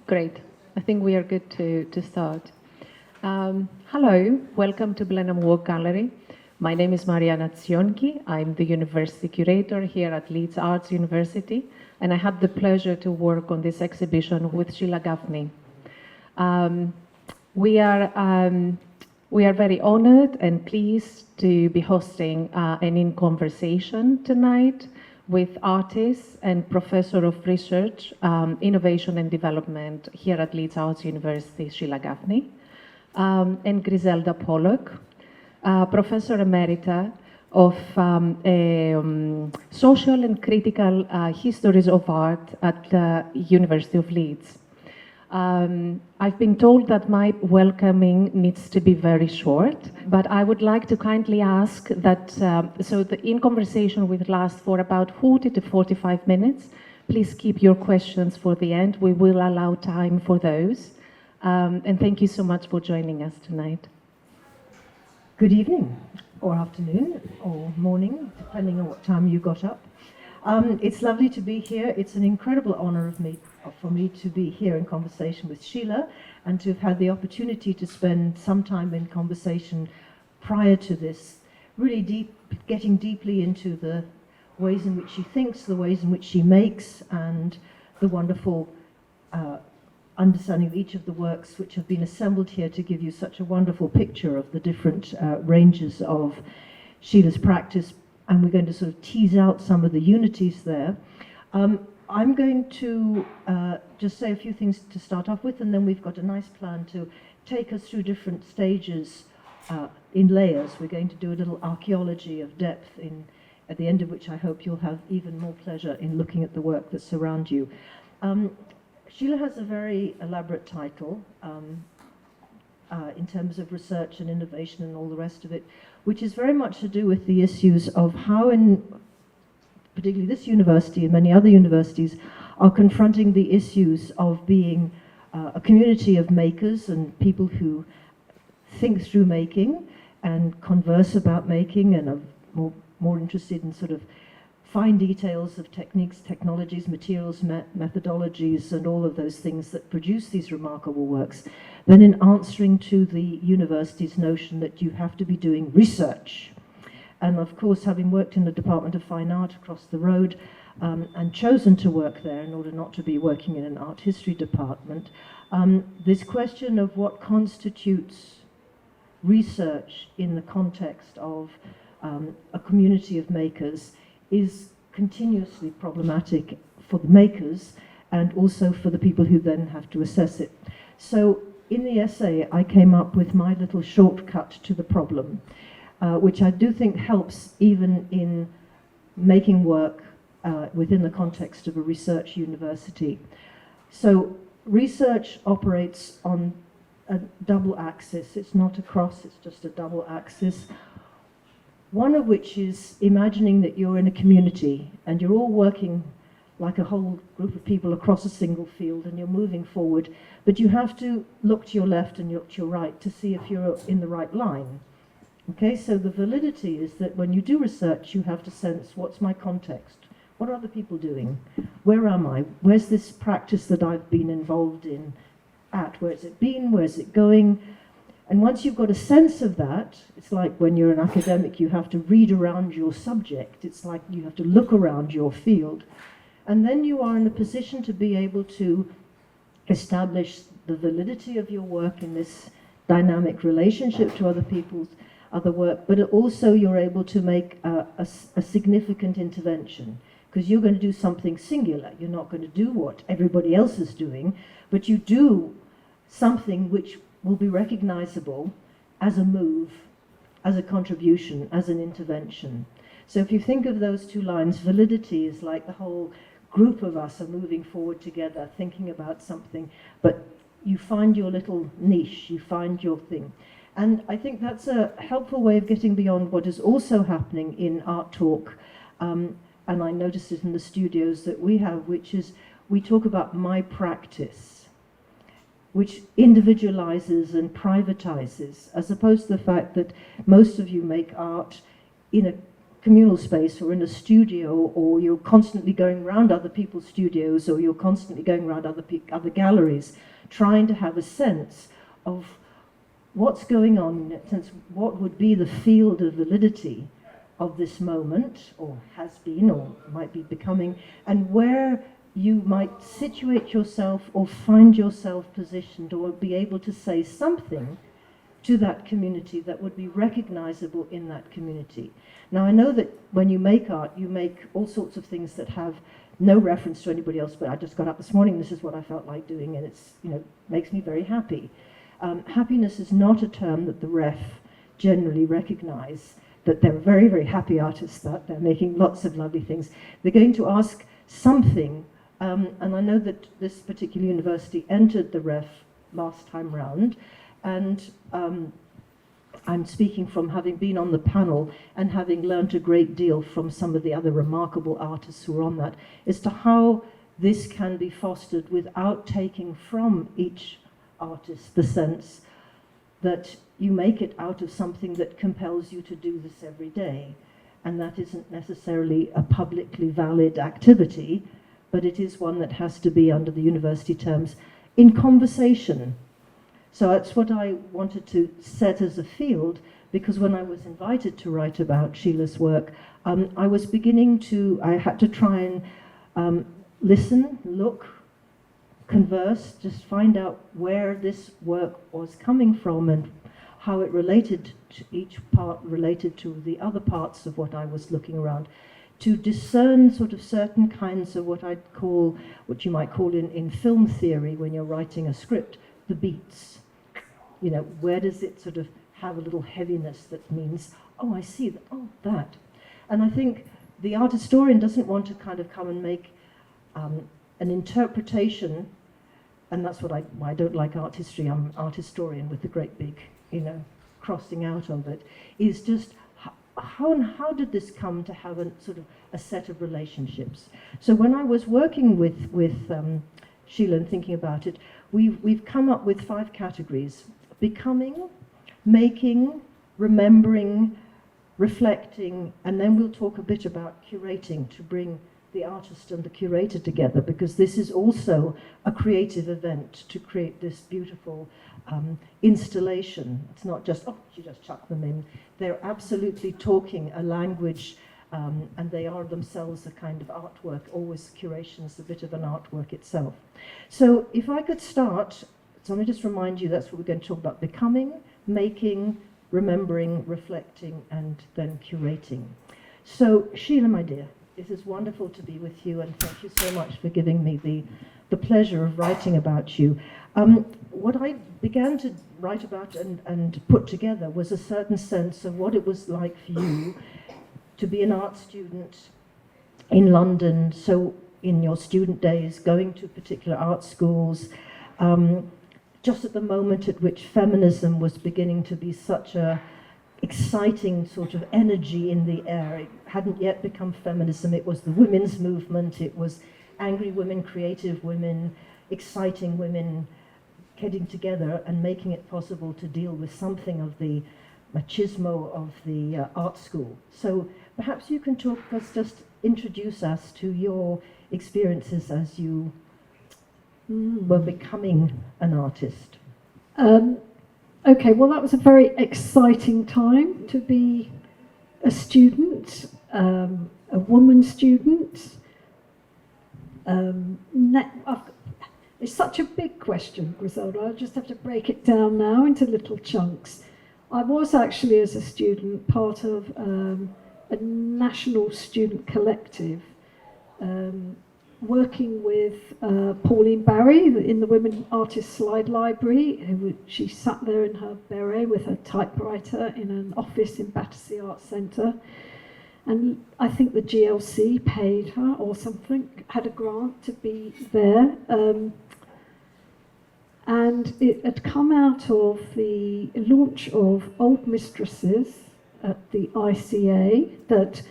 Great. I think we are good to start. Hello, welcome to Blenheim Walk Gallery. My name is Marianna Tsionki. I'm the university curator here at Leeds Arts University, and I had the pleasure to work on this exhibition with Sheila Gaffney. We are very honored and pleased to be hosting an in conversation tonight with artist and professor of research, innovation and development here at Leeds Arts University, Sheila Gaffney, and Griselda Pollock, professor emerita of social and critical histories of art at the University of Leeds. I've been told that my welcoming needs to be very short, but I would like to kindly ask that, so the in conversation will last for about 40 to 45 minutes. Please keep your questions for the end. We will allow time for those. And thank you so much for joining us tonight. Good evening, or afternoon, or morning, depending on what time you got up. It's lovely to be here. It's an incredible honor for me to be here in conversation with Sheila and to have had the opportunity to spend some time in conversation prior to this, really getting deeply into the ways in which she thinks, the ways in which she makes, and the wonderful understanding of each of the works which have been assembled here to give you such a wonderful picture of the different ranges of Sheila's practice. And we're going to sort of tease out some of the unities there. I'm going to just say a few things to start off with, and then we've got a nice plan to take us through different stages in layers. We're going to do a little archaeology of depth, at the end of which I hope you'll have even more pleasure in looking at the work that surrounds you. Sheila has a very elaborate title in terms of research and innovation and all the rest of it, which is very much to do with the issues of how, in particularly this university and many other universities, are confronting the issues of being a community of makers and people who think through making and converse about making and are more interested in sort of fine details of techniques, technologies, materials, methodologies, and all of those things that produce these remarkable works, than in answering to the university's notion that you have to be doing research. And of course, having worked in the Department of Fine Art across the road and chosen to work there in order not to be working in an art history department, this question of what constitutes research in the context of a community of makers is continuously problematic for the makers and also for the people who then have to assess it. So in the essay, I came up with my little shortcut to the problem, which I do think helps even in making work within the context of a research university. So research operates on a double axis. It's not a cross, it's just a double axis. One of which is imagining that you're in a community and you're all working like a whole group of people across a single field and you're moving forward, but you have to look to your left and look to your right to see if you're in the right line. Okay, so the validity is that when you do research, you have to sense, what's my context? What are other people doing? Where am I? Where's this practice that I've been involved in at? Where's it been? Where's it going? And once you've got a sense of that, it's like when you're an academic, you have to read around your subject. It's like you have to look around your field. And then you are in a position to be able to establish the validity of your work in this dynamic relationship to other people's other work, but also you're able to make a significant intervention, because you're going to do something singular. You're not going to do what everybody else is doing, but you do something which will be recognizable as a move, as a contribution, as an intervention. So if you think of those two lines, validity is like the whole group of us are moving forward together, thinking about something, but you find your little niche, you find your thing. And I think that's a helpful way of getting beyond what is also happening in Art Talk, and I noticed it in the studios that we have, which is we talk about my practice, which individualizes and privatizes, as opposed to the fact that most of you make art in a communal space or in a studio, or you're constantly going around other people's studios, or you're constantly going around other galleries, trying to have a sense of what's going on, in that sense, what would be the field of validity of this moment, or has been, or might be becoming, and where you might situate yourself or find yourself positioned or be able to say something to that community that would be recognizable in that community. Now, I know that when you make art, you make all sorts of things that have no reference to anybody else, but I just got up this morning, this is what I felt like doing, and it's, makes me very happy. Happiness is not a term that the ref generally recognize, that they're very, very happy artists, that they're making lots of lovely things. They're going to ask something, and I know that this particular university entered the ref last time round, and I'm speaking from having been on the panel and having learned a great deal from some of the other remarkable artists who are on that, as to how this can be fostered without taking from each artist the sense that you make it out of something that compels you to do this every day. And that isn't necessarily a publicly valid activity, but it is one that has to be, under the university terms, in conversation. So that's what I wanted to set as a field, because when I was invited to write about Sheila's work, I had to try and listen, look, converse, just find out where this work was coming from and how it related to each part, related to the other parts of what I was looking around, to discern sort of certain kinds of what you might call in film theory, when you're writing a script, the beats. Where does it sort of have a little heaviness that means, oh, I see that, oh, that. And I think the art historian doesn't want to kind of come and make an interpretation, and that's what I don't like art history. I'm an art historian with a great big, crossing out of it, is just how did this come to have a sort of a set of relationships? So when I was working with Sheila and thinking about it, we've come up with 5 categories: becoming, making, remembering, reflecting, and then we'll talk a bit about curating, to bring the artist and the curator together, because this is also a creative event to create this beautiful installation. It's not just, you just chuck them in. They're absolutely talking a language, and they are themselves a kind of artwork. Always curation is a bit of an artwork itself. So if I could start, so let me just remind you, that's what we're going to talk about: becoming, making, remembering, reflecting, and then curating. So Sheila, my dear, it is wonderful to be with you, and thank you so much for giving me the pleasure of writing about you. What I began to write about and put together was a certain sense of what it was like for you to be an art student in London, so in your student days, going to particular art schools, just at the moment at which feminism was beginning to be such a exciting sort of energy in the air. It hadn't yet become feminism, it was the women's movement, it was angry women, creative women, exciting women getting together and making it possible to deal with something of the machismo of the art school. So perhaps you can just introduce us to your experiences as you were becoming an artist. Okay, well, that was a very exciting time to be a student, a woman student. It's such a big question, Griselda. I'll just have to break it down now into little chunks. I was actually, as a student, part of a national student collective, working with Pauline Barry in the Women Artists Slide Library. She sat there in her beret with her typewriter in an office in Battersea Arts Centre. And I think the GLC paid her or something, had a grant to be there. And it had come out of the launch of Old Mistresses at the ICA that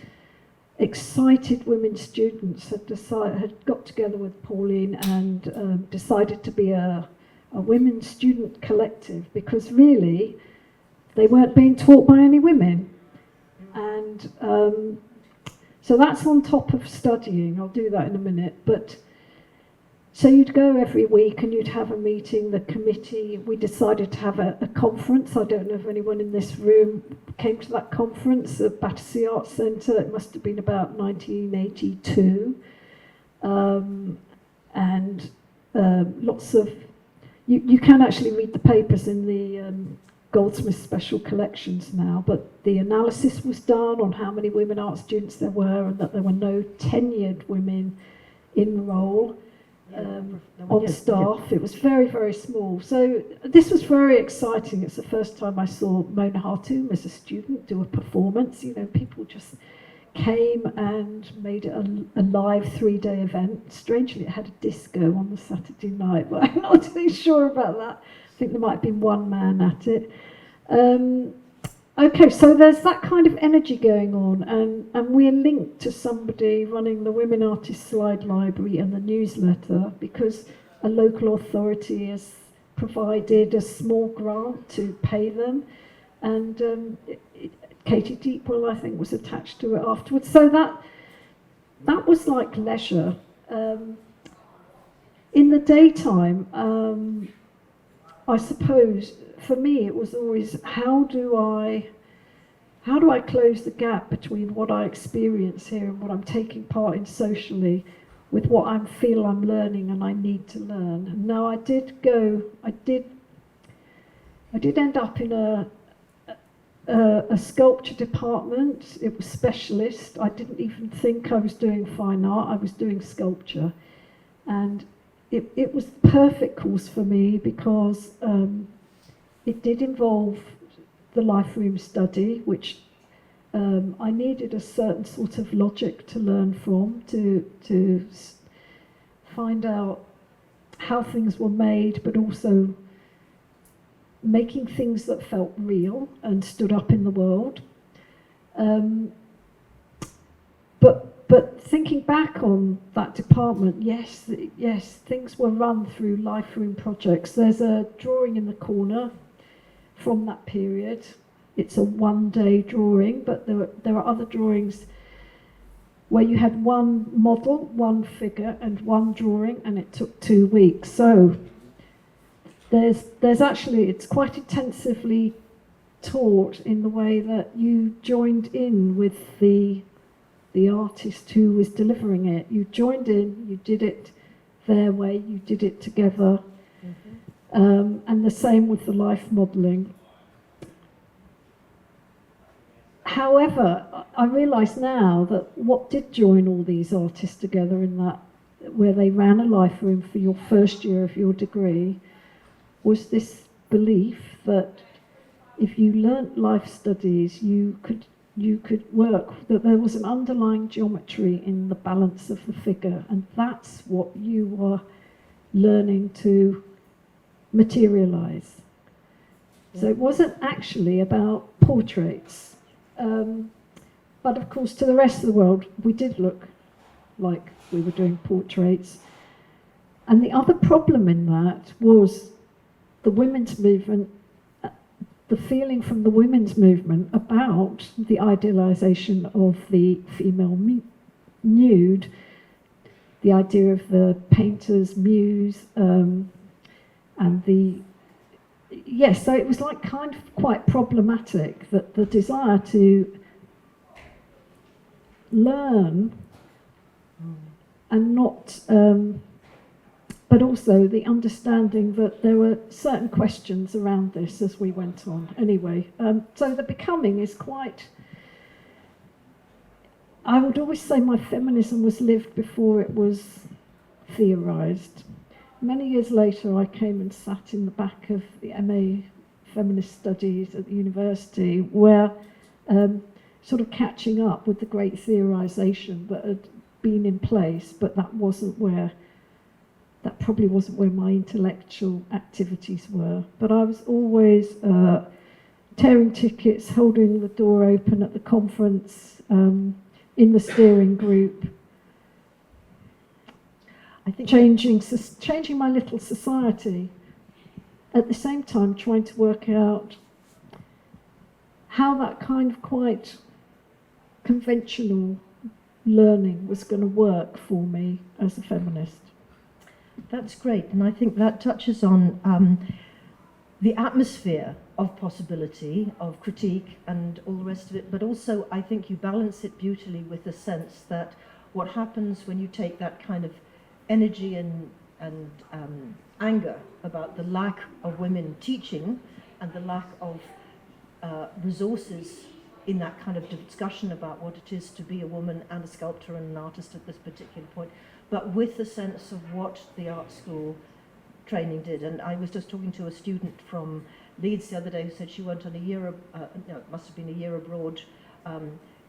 excited women students had got together with Pauline and decided to be a women's student collective, because really they weren't being taught by any women. And so that's on top of studying. I'll do that in a minute. But so you'd go every week and you'd have a meeting, the committee. We decided to have a conference. I don't know if anyone in this room came to that conference at Battersea Arts Centre. It must have been about 1982. And lots of... You can actually read the papers in the Goldsmith special collections now, but the analysis was done on how many women art students there were and that there were no tenured women in the role. On staff. It was very, very small. So this was very exciting. It's the first time I saw Mona Hartoum as a student do a performance. You know, people just came and made it a live 3-day event. Strangely, it had a disco on the Saturday night, but I'm not too sure about that. I think there might have been one man at it. Okay, so there's that kind of energy going on, and we're linked to somebody running the Women Artists Slide Library and the newsletter because a local authority has provided a small grant to pay them, and Katie Deepwell, I think, was attached to it afterwards. So that was like leisure. In the daytime, I suppose, for me, it was always how do I close the gap between what I experience here and what I'm taking part in socially with what I feel I'm learning and I need to learn. And now I did end up in a sculpture department. It was specialist. I didn't even think I was doing fine art. I was doing sculpture, and it was the perfect course for me because it did involve the life room study, which I needed a certain sort of logic to learn from, to find out how things were made, but also making things that felt real and stood up in the world. But thinking back on that department, yes, things were run through life room projects. There's a drawing in the corner from that period. It's a 1-day drawing, but there are other drawings where you had one model, one figure, and one drawing, and it took 2 weeks. So there's actually, it's quite intensively taught in the way that you joined in with the artist who was delivering it. You joined in, you did it their way, you did it together. Mm-hmm. And the same with the life modelling. However, I realise now that what did join all these artists together in that, where they ran a life room for your first year of your degree, was this belief that if you learnt life studies, you could work, that there was an underlying geometry in the balance of the figure, and that's what you were learning to materialise. So it wasn't actually about portraits. But of course, to the rest of the world, we did look like we were doing portraits. And the other problem in that was the women's movement, the feeling from the women's movement about the idealisation of the female nude, the idea of the painter's muse, and yes, so it was like kind of quite problematic that the desire to learn and not, but also the understanding that there were certain questions around this as we went on. Anyway, so the becoming is quite, I would always say my feminism was lived before it was theorised. Many years later, I came and sat in the back of the MA Feminist Studies at the university, where sort of catching up with the great theorisation that had been in place, but that probably wasn't where my intellectual activities were. But I was always tearing tickets, holding the door open at the conference, in the steering group, I think changing my little society, at the same time trying to work out how that kind of quite conventional learning was going to work for me as a feminist. That's great, and I think that touches on the atmosphere of possibility, of critique, and all the rest of it, but also I think you balance it beautifully with the sense that what happens when you take that kind of energy and anger about the lack of women teaching and the lack of resources in that kind of discussion about what it is to be a woman and a sculptor and an artist at this particular point, but with the sense of what the art school training did. And I was just talking to a student from Leeds the other day who said she went on a year, it must have been a year abroad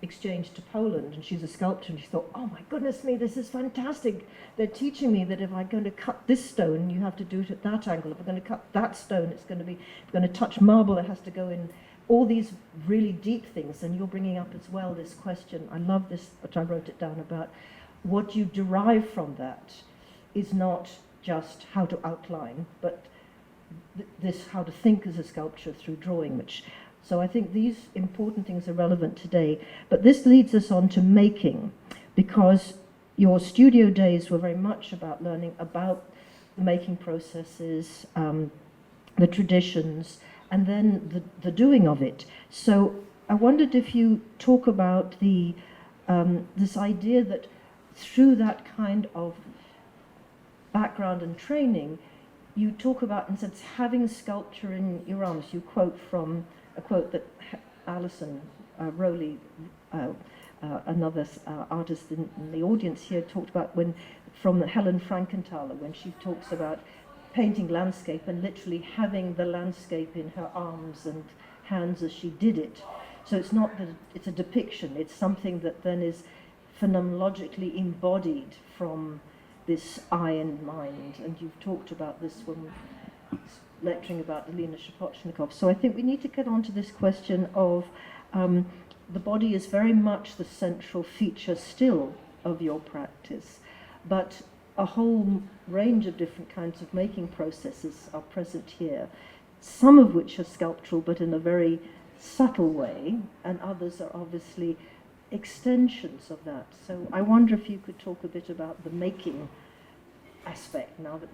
exchange to Poland, and she's a sculptor, and she thought, oh my goodness me, this is fantastic. They're teaching me that if I'm going to cut this stone, you have to do it at that angle. If I'm going to cut that stone, it's going to touch marble, it has to go in. All these really deep things, and you're bringing up as well this question, I love this, but I wrote it down, about what you derive from that is not just how to outline, but this how to think as a sculpture through drawing, which, so I think these important things are relevant today. But this leads us on to making, because your studio days were very much about learning about the making processes, the traditions, and then the doing of it. So I wondered if you talk about the this idea that through that kind of background and training, you talk about, in a sense, having sculpture in your arms. You quote from a quote that Alison Rowley, another artist in the audience here, talked about from Helen Frankenthaler, when she talks about painting landscape and literally having the landscape in her arms and hands as she did it. So it's not that it's a depiction, it's something that then is phenomenologically embodied from this eye and mind. And you've talked about this when lecturing about Alina Shapochnikov. So I think we need to get on to this question of the body is very much the central feature still of your practice, but a whole range of different kinds of making processes are present here, some of which are sculptural but in a very subtle way, and others are obviously extensions of that. So I wonder if you could talk a bit about the making aspect, now that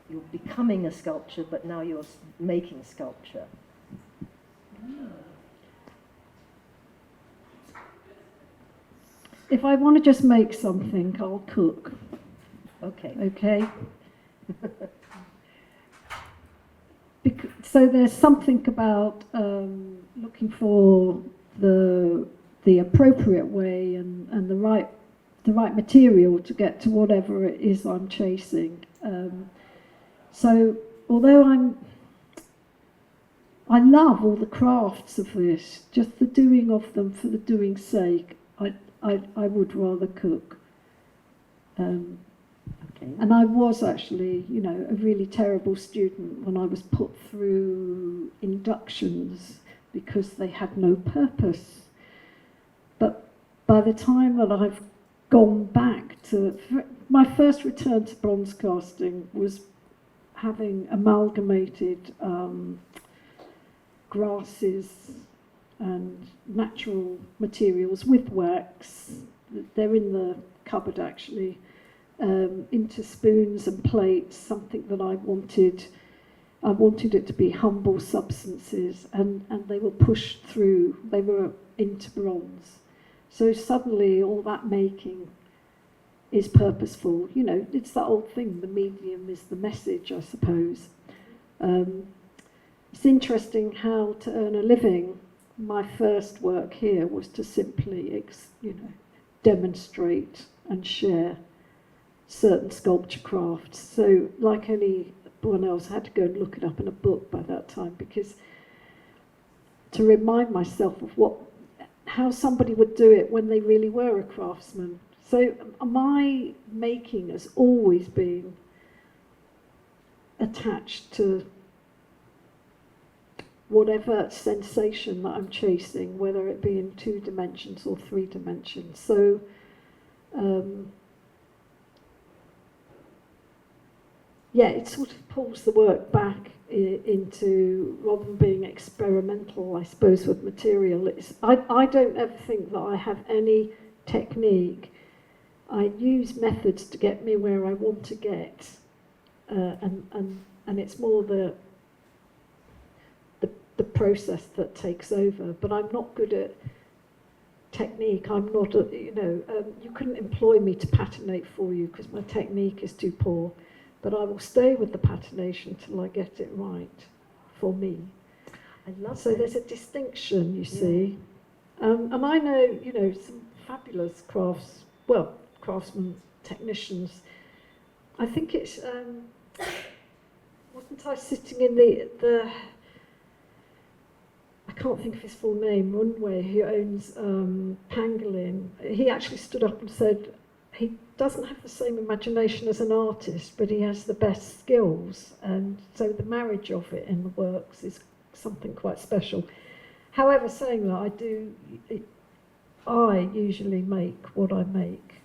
you're becoming a sculpture, but now you're making sculpture. If I want to just make something, I'll cook. Okay. Okay. So there's something about looking for the appropriate way and the right material to get to whatever it is I'm chasing. So although I love all the crafts of this, just the doing of them for the doing's sake, I would rather cook. Okay. And I was actually, a really terrible student when I was put through inductions because they had no purpose. But by the time that I've gone back to... My first return to bronze casting was having amalgamated grasses and natural materials with wax. They're in the cupboard, actually. Into spoons and plates, something that I wanted it to be humble substances, and they were pushed through, they were into bronze. So suddenly all that making is purposeful. It's that old thing, the medium is the message, I suppose. It's interesting how to earn a living. My first work here was to simply, demonstrate and share certain sculpture crafts. So like anyone else, I had to go and look it up in a book by that time, because to remind myself of how somebody would do it when they really were a craftsman. So my making has always been attached to whatever sensation that I'm chasing, whether it be in 2 dimensions or 3 dimensions. So it sort of pulls the work back into, rather than being experimental, I suppose, with material. I don't ever think that I have any technique. I use methods to get me where I want to get, and it's more the process that takes over. But I'm not good at technique. I'm not, you couldn't employ me to patinate for you because my technique is too poor. But I will stay with the patination till I get it right for me. I love so that. There's a distinction, you see. And I know, some fabulous craftsmen, technicians. I think it's, wasn't I sitting in the I can't think of his full name, Runway, who owns Pangolin. He actually stood up and said, he doesn't have the same imagination as an artist, but he has the best skills, and so the marriage of it in the works is something quite special. However, saying that, I usually make what I make,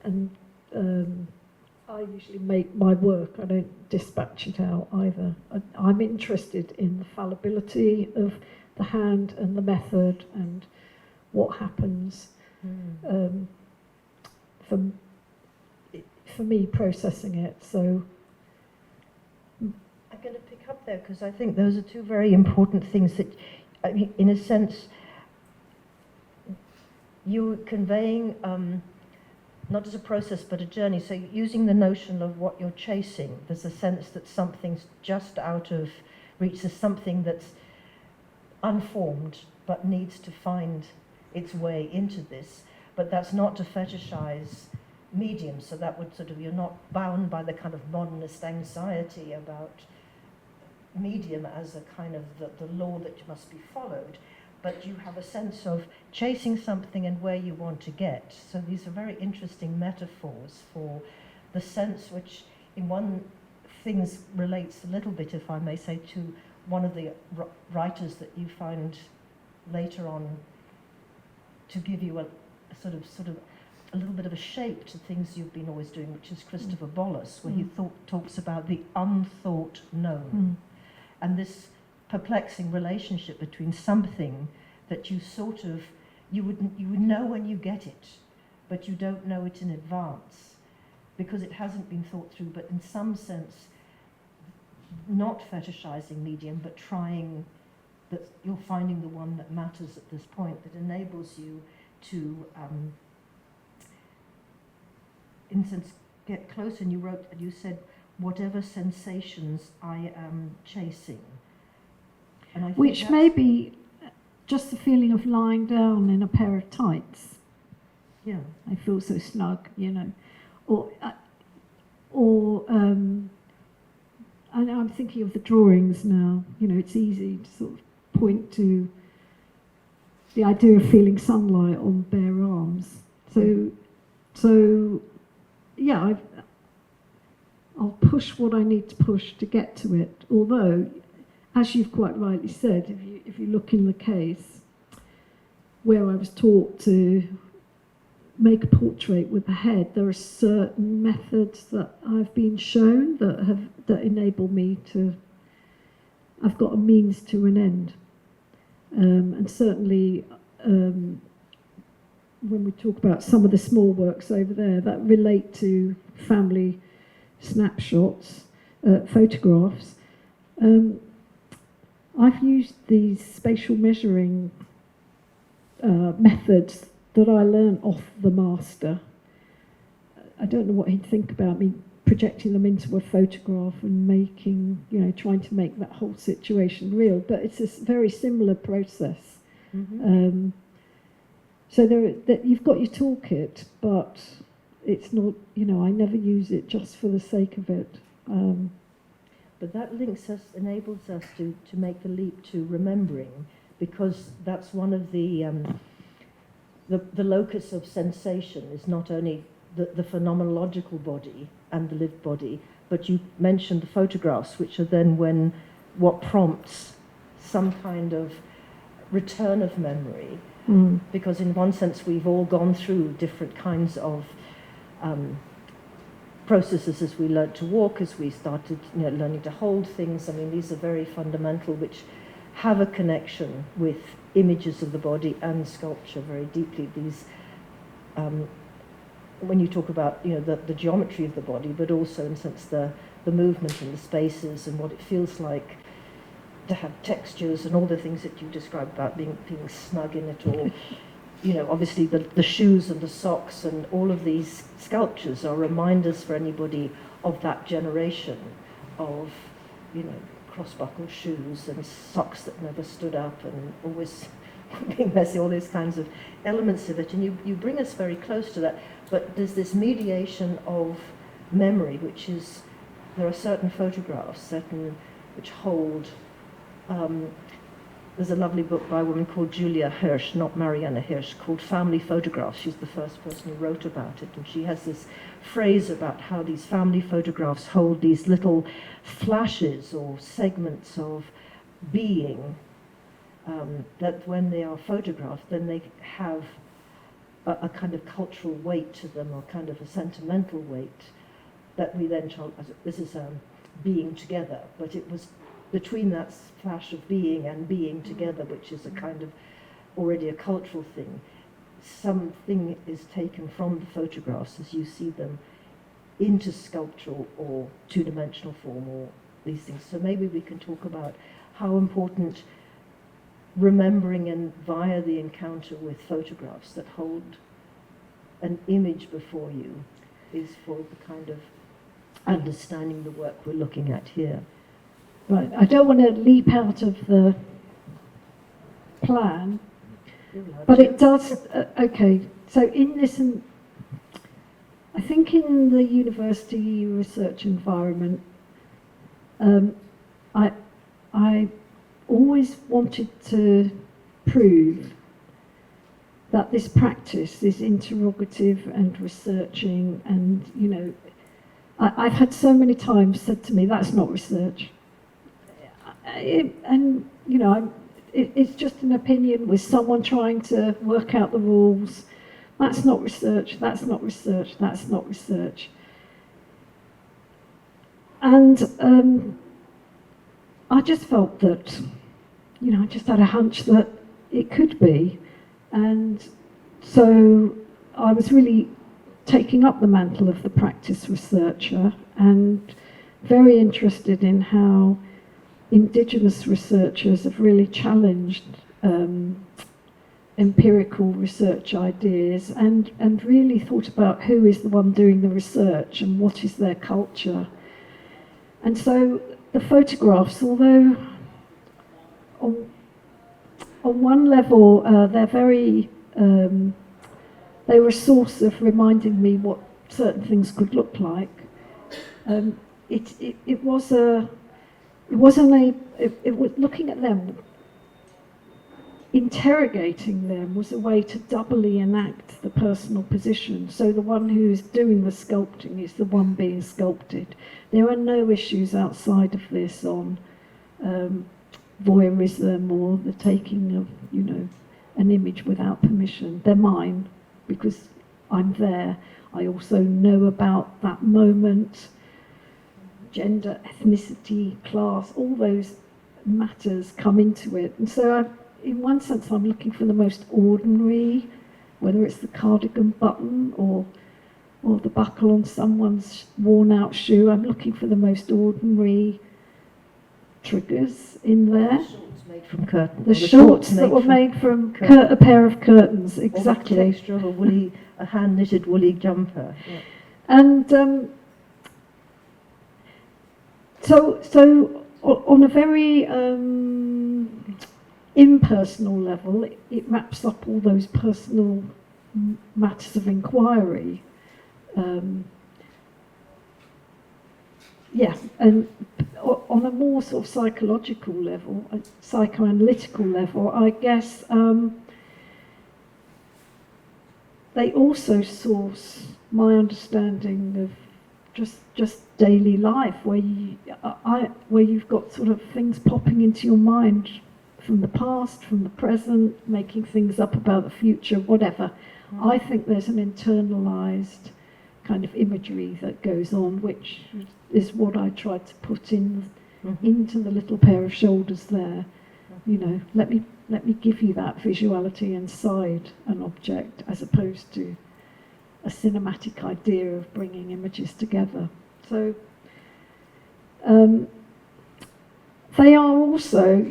and I usually make my work. I don't dispatch it out either. I'm interested in the fallibility of the hand and the method and what happens. For me, processing it. So I'm going to pick up there because I think those are two very important things that, I mean, in a sense, you're conveying not as a process but a journey. So using the notion of what you're chasing, there's a sense that something's just out of reach. There's something that's unformed but needs to find its way into this. But that's not to fetishize medium, so that would sort of, you're not bound by the kind of modernist anxiety about medium as a kind of the law that must be followed, but you have a sense of chasing something and where you want to get. So these are very interesting metaphors for the sense which in one things relates a little bit, if I may say, to one of the writers that you find later on to give you a sort of a little bit of a shape to things you've been always doing, which is Christopher Bollas, where he talks about the unthought known, and this perplexing relationship between something that you sort of, you would know when you get it, but you don't know it in advance because it hasn't been thought through, but in some sense not fetishizing medium, but trying that you're finding the one that matters at this point, that enables you to in sense, get close. And you said, whatever sensations I am chasing. And I think which may be just the feeling of lying down in a pair of tights. Yeah. I feel so snug, or and I'm thinking of the drawings now. It's easy to sort of point to the idea of feeling sunlight on bare arms. So yeah, I'll push what I need to push to get to it. Although, as you've quite rightly said, if you look in the case where I was taught to make a portrait with the head, there are certain methods that I've been shown that enable me to. I've got a means to an end, and certainly. When we talk about some of the small works over there that relate to family snapshots, photographs, I've used these spatial measuring methods that I learned off the master. I don't know what he'd think about me projecting them into a photograph and making, trying to make that whole situation real, but it's a very similar process. Mm-hmm. So you've got your toolkit, but it's not, I never use it just for the sake of it. But that enables us to make the leap to remembering, because that's one of the locus of sensation is not only the phenomenological body and the lived body, but you mentioned the photographs, which are then what prompts some kind of return of memory. Because in one sense we've all gone through different kinds of processes as we learned to walk, as we started learning to hold things. I mean, these are very fundamental, which have a connection with images of the body and sculpture very deeply. These, when you talk about the geometry of the body, but also in a sense the movement and the spaces and what it feels like to have textures and all the things that you described about being snug in it all. Obviously the shoes and the socks and all of these sculptures are reminders for anybody of that generation of, cross-buckle shoes and socks that never stood up and always being messy, all those kinds of elements of it. And you bring us very close to that. But there's this mediation of memory, which is, there are certain photographs, which hold, there's a lovely book by a woman called Julia Hirsch, not Marianna Hirsch, called Family Photographs. She's the first person who wrote about it, and she has this phrase about how these family photographs hold these little flashes or segments of being, that when they are photographed, then they have a kind of cultural weight to them, or kind of a sentimental weight, that we then this is being together, but it was between that flash of being and being together, which is a kind of already a cultural thing, something is taken from the photographs as you see them into sculptural or two-dimensional form, or these things. So maybe we can talk about how important remembering and via the encounter with photographs that hold an image before you is for the kind of understanding the work we're looking at here. Right, I don't want to leap out of the plan, but it does, okay, so in this, I think in the university research environment, I always wanted to prove that this practice is interrogative and researching, and I've had so many times said to me, that's not research. It's just an opinion with someone trying to work out the rules. That's not research, that's not research, that's not research. And I just felt that, I just had a hunch that it could be. And so I was really taking up the mantle of the practice researcher and very interested in how Indigenous researchers have really challenged empirical research ideas and really thought about who is the one doing the research and what is their culture. And so the photographs, although on one level they're very, they were a source of reminding me what certain things could look like. It was looking at them, interrogating them was a way to doubly enact the personal position. So the one who's doing the sculpting is the one being sculpted. There are no issues outside of this on voyeurism or the taking of, an image without permission. They're mine because I'm there. I also know about that moment. Gender, ethnicity, class, all those matters come into it. And so in one sense I'm looking for the most ordinary, whether it's the cardigan button or the buckle on someone's worn out shoe. I'm looking for the most ordinary triggers in there. The shorts made from curtains. The shorts that were made from a pair of curtains, exactly. Or the texture of a hand-knitted woolly jumper. Yeah. And so on a very impersonal level, it wraps up all those personal matters of inquiry. And on a more sort of psychological level, a psychoanalytical level, I guess they also source my understanding of just daily life, where you've got sort of things popping into your mind from the past, from the present, making things up about the future, whatever. I think there's an internalized kind of imagery that goes on, which is what I tried to put in into the little pair of shoulders there. You know, let me give you that visuality inside an object, as opposed to a cinematic idea of bringing images together. So they are also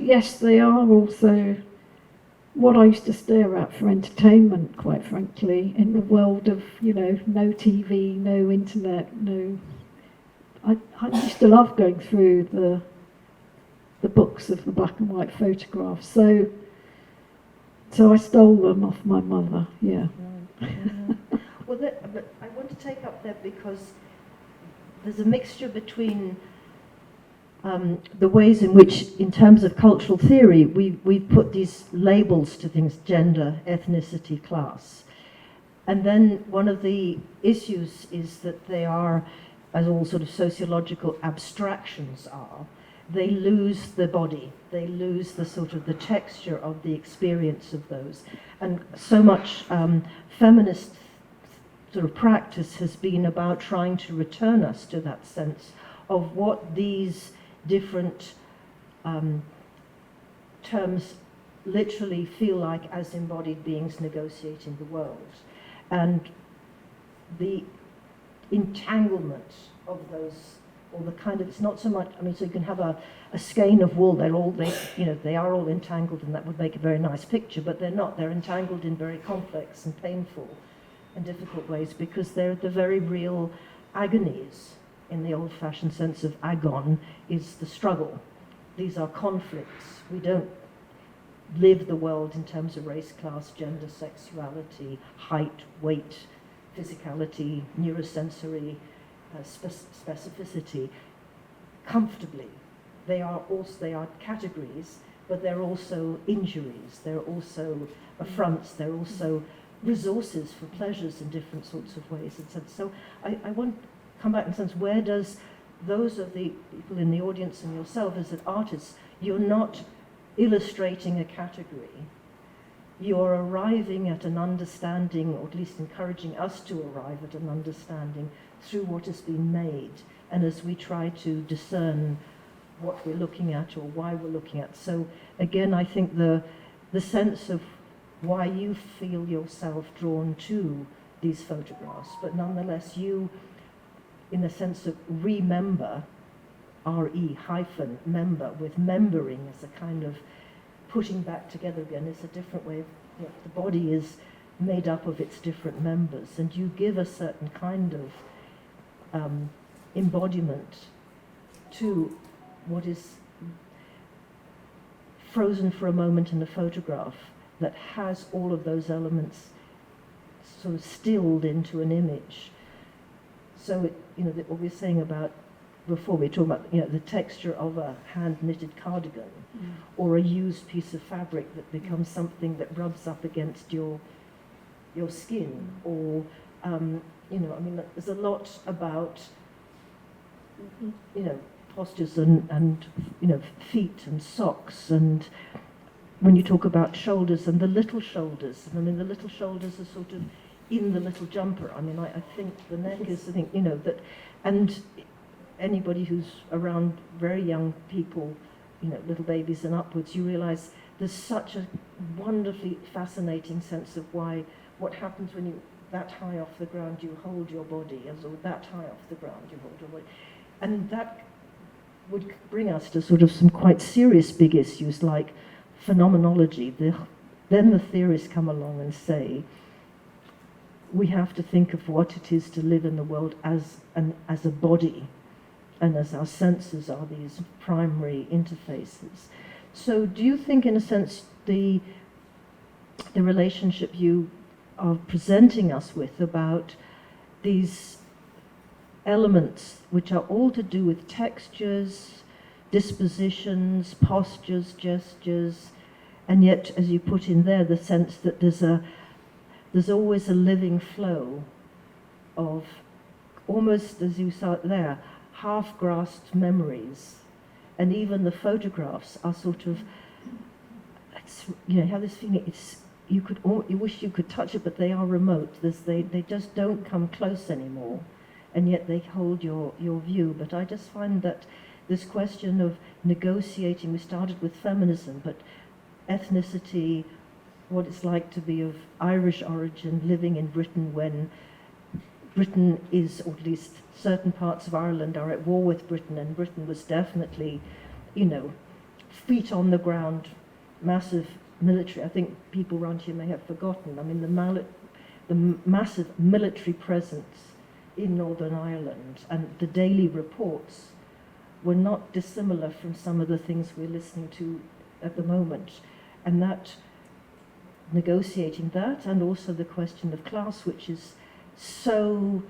what I used to stare at for entertainment, quite frankly, in the world of, you know, no TV, no internet, no... I used to love going through the books of the black and white photographs, so I stole them off my mother, yeah. Well, but I want to take up that because there's a mixture between the ways in which, in terms of cultural theory, we've put these labels to things: gender, ethnicity, class. And then one of the issues is that they are, as all sort of sociological abstractions are, they lose the body, they lose the sort of the texture of the experience of those. And so much feminist sort of practice has been about trying to return us to that sense of what these different terms literally feel like as embodied beings negotiating the world. And the entanglement of those, or the kind of, it's not so much, I mean, so you can have a skein of wool, they are all entangled, and that would make a very nice picture, but they're not. They're entangled in very complex and painful and difficult ways, because they're the very real agonies. In the old-fashioned sense of agon is the struggle. These are conflicts. We don't live the world in terms of race, class, gender, sexuality, height, weight, physicality, neurosensory specificity comfortably. They are categories, but they're also injuries. They're also affronts. They're also resources for pleasures in different sorts of ways. And so I want to come back in the sense, where does those of the people in the audience and yourself as an artist, you're not illustrating a category. You're arriving at an understanding, or at least encouraging us to arrive at an understanding through what has been made, and as we try to discern what we're looking at or why we're looking at. So again, I think the sense of why you feel yourself drawn to these photographs, but nonetheless you, in the sense of remember, member, with membering as a kind of putting back together again, is a different way of, you know, the body is made up of its different members, and you give a certain kind of embodiment to what is frozen for a moment in a photograph that has all of those elements sort of stilled into an image. So, what we were saying about before, we were talking about, the texture of a hand-knitted cardigan, or a used piece of fabric that becomes something that rubs up against your skin, or, there's a lot about, postures and feet and socks, and when you talk about shoulders and the little shoulders, the little shoulders are sort of in the little jumper. I think the neck is, that, and anybody who's around very young people, little babies and upwards, you realize there's such a wonderfully fascinating sense of what happens when you, that high off the ground, you hold your body, or that high off the ground, you hold your body. And that would bring us to sort of some quite serious big issues like phenomenology. Then the theorists come along and say, we have to think of what it is to live in the world as a body, and as our senses are these primary interfaces. So do you think, in a sense, the relationship you are presenting us with about these elements, which are all to do with textures, dispositions, postures, gestures, and yet, as you put in there, the sense that there's always a living flow of, almost as you saw it there, half-grasped memories, and even the photographs are sort of, you have this feeling, you wish you could touch it, but they are remote. They just don't come close anymore, and yet they hold your view. But I just find that this question of negotiating, we started with feminism, but ethnicity, what it's like to be of Irish origin, living in Britain when Britain is, or at least certain parts of Ireland are at war with Britain, and Britain was definitely, feet on the ground, massive military. I think people around here may have forgotten. I mean, the massive military presence in Northern Ireland, and the daily reports were not dissimilar from some of the things we're listening to at the moment. And that, negotiating that, and also the question of class, which is so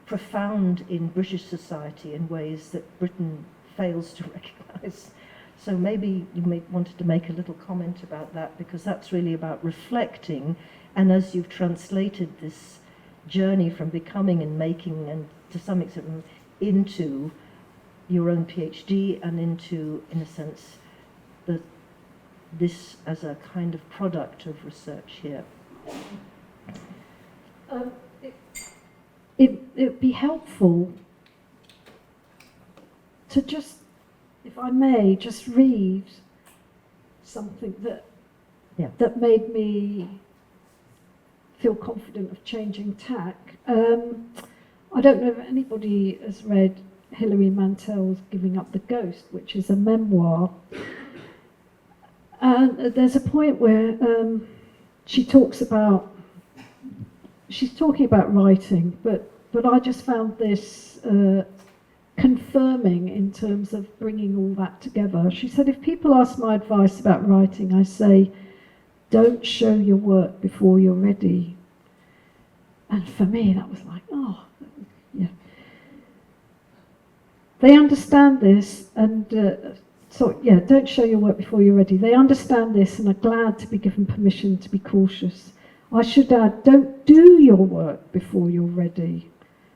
profound in British society in ways that Britain fails to recognise. So maybe you wanted to make a little comment about that, because that's really about reflecting, and as you've translated this journey from becoming and making, and to some extent into your own PhD, and into, in a sense, this as a kind of product of research here. It'd be helpful to just, if I may, just read something that made me feel confident of changing tack. I don't know if anybody has read Hilary Mantel's Giving Up the Ghost, which is a memoir. And there's a point where she's talking about writing, but I just found this confirming in terms of bringing all that together. She said, if people ask my advice about writing, I say, don't show your work before you're ready. And for me, that was like, oh, yeah. They understand this, and don't show your work before you're ready. They understand this and are glad to be given permission to be cautious. I should add, don't do your work before you're ready.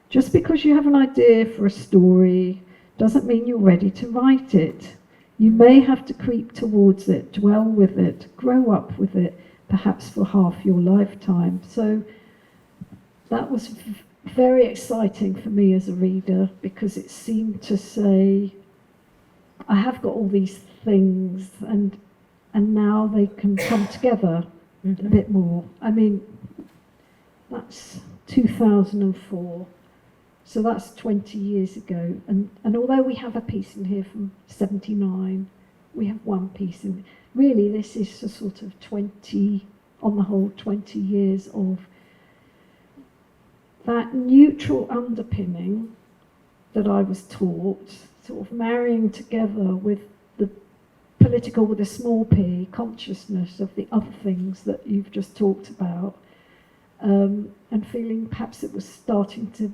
Just because you have an idea for a story doesn't mean you're ready to write it. You may have to creep towards it, dwell with it, grow up with it, perhaps for half your lifetime. So that was very exciting for me as a reader, because it seemed to say, I have got all these things, and now they can come together a bit more. I mean, that's 2004, so that's 20 years ago. And although we have a piece in here from 79, we have one piece in. Really, this is a sort of 20, on the whole, 20 years of that neutral underpinning that I was taught, sort of marrying together with the political, with a small p, consciousness of the other things that you've just talked about, and feeling perhaps it was starting to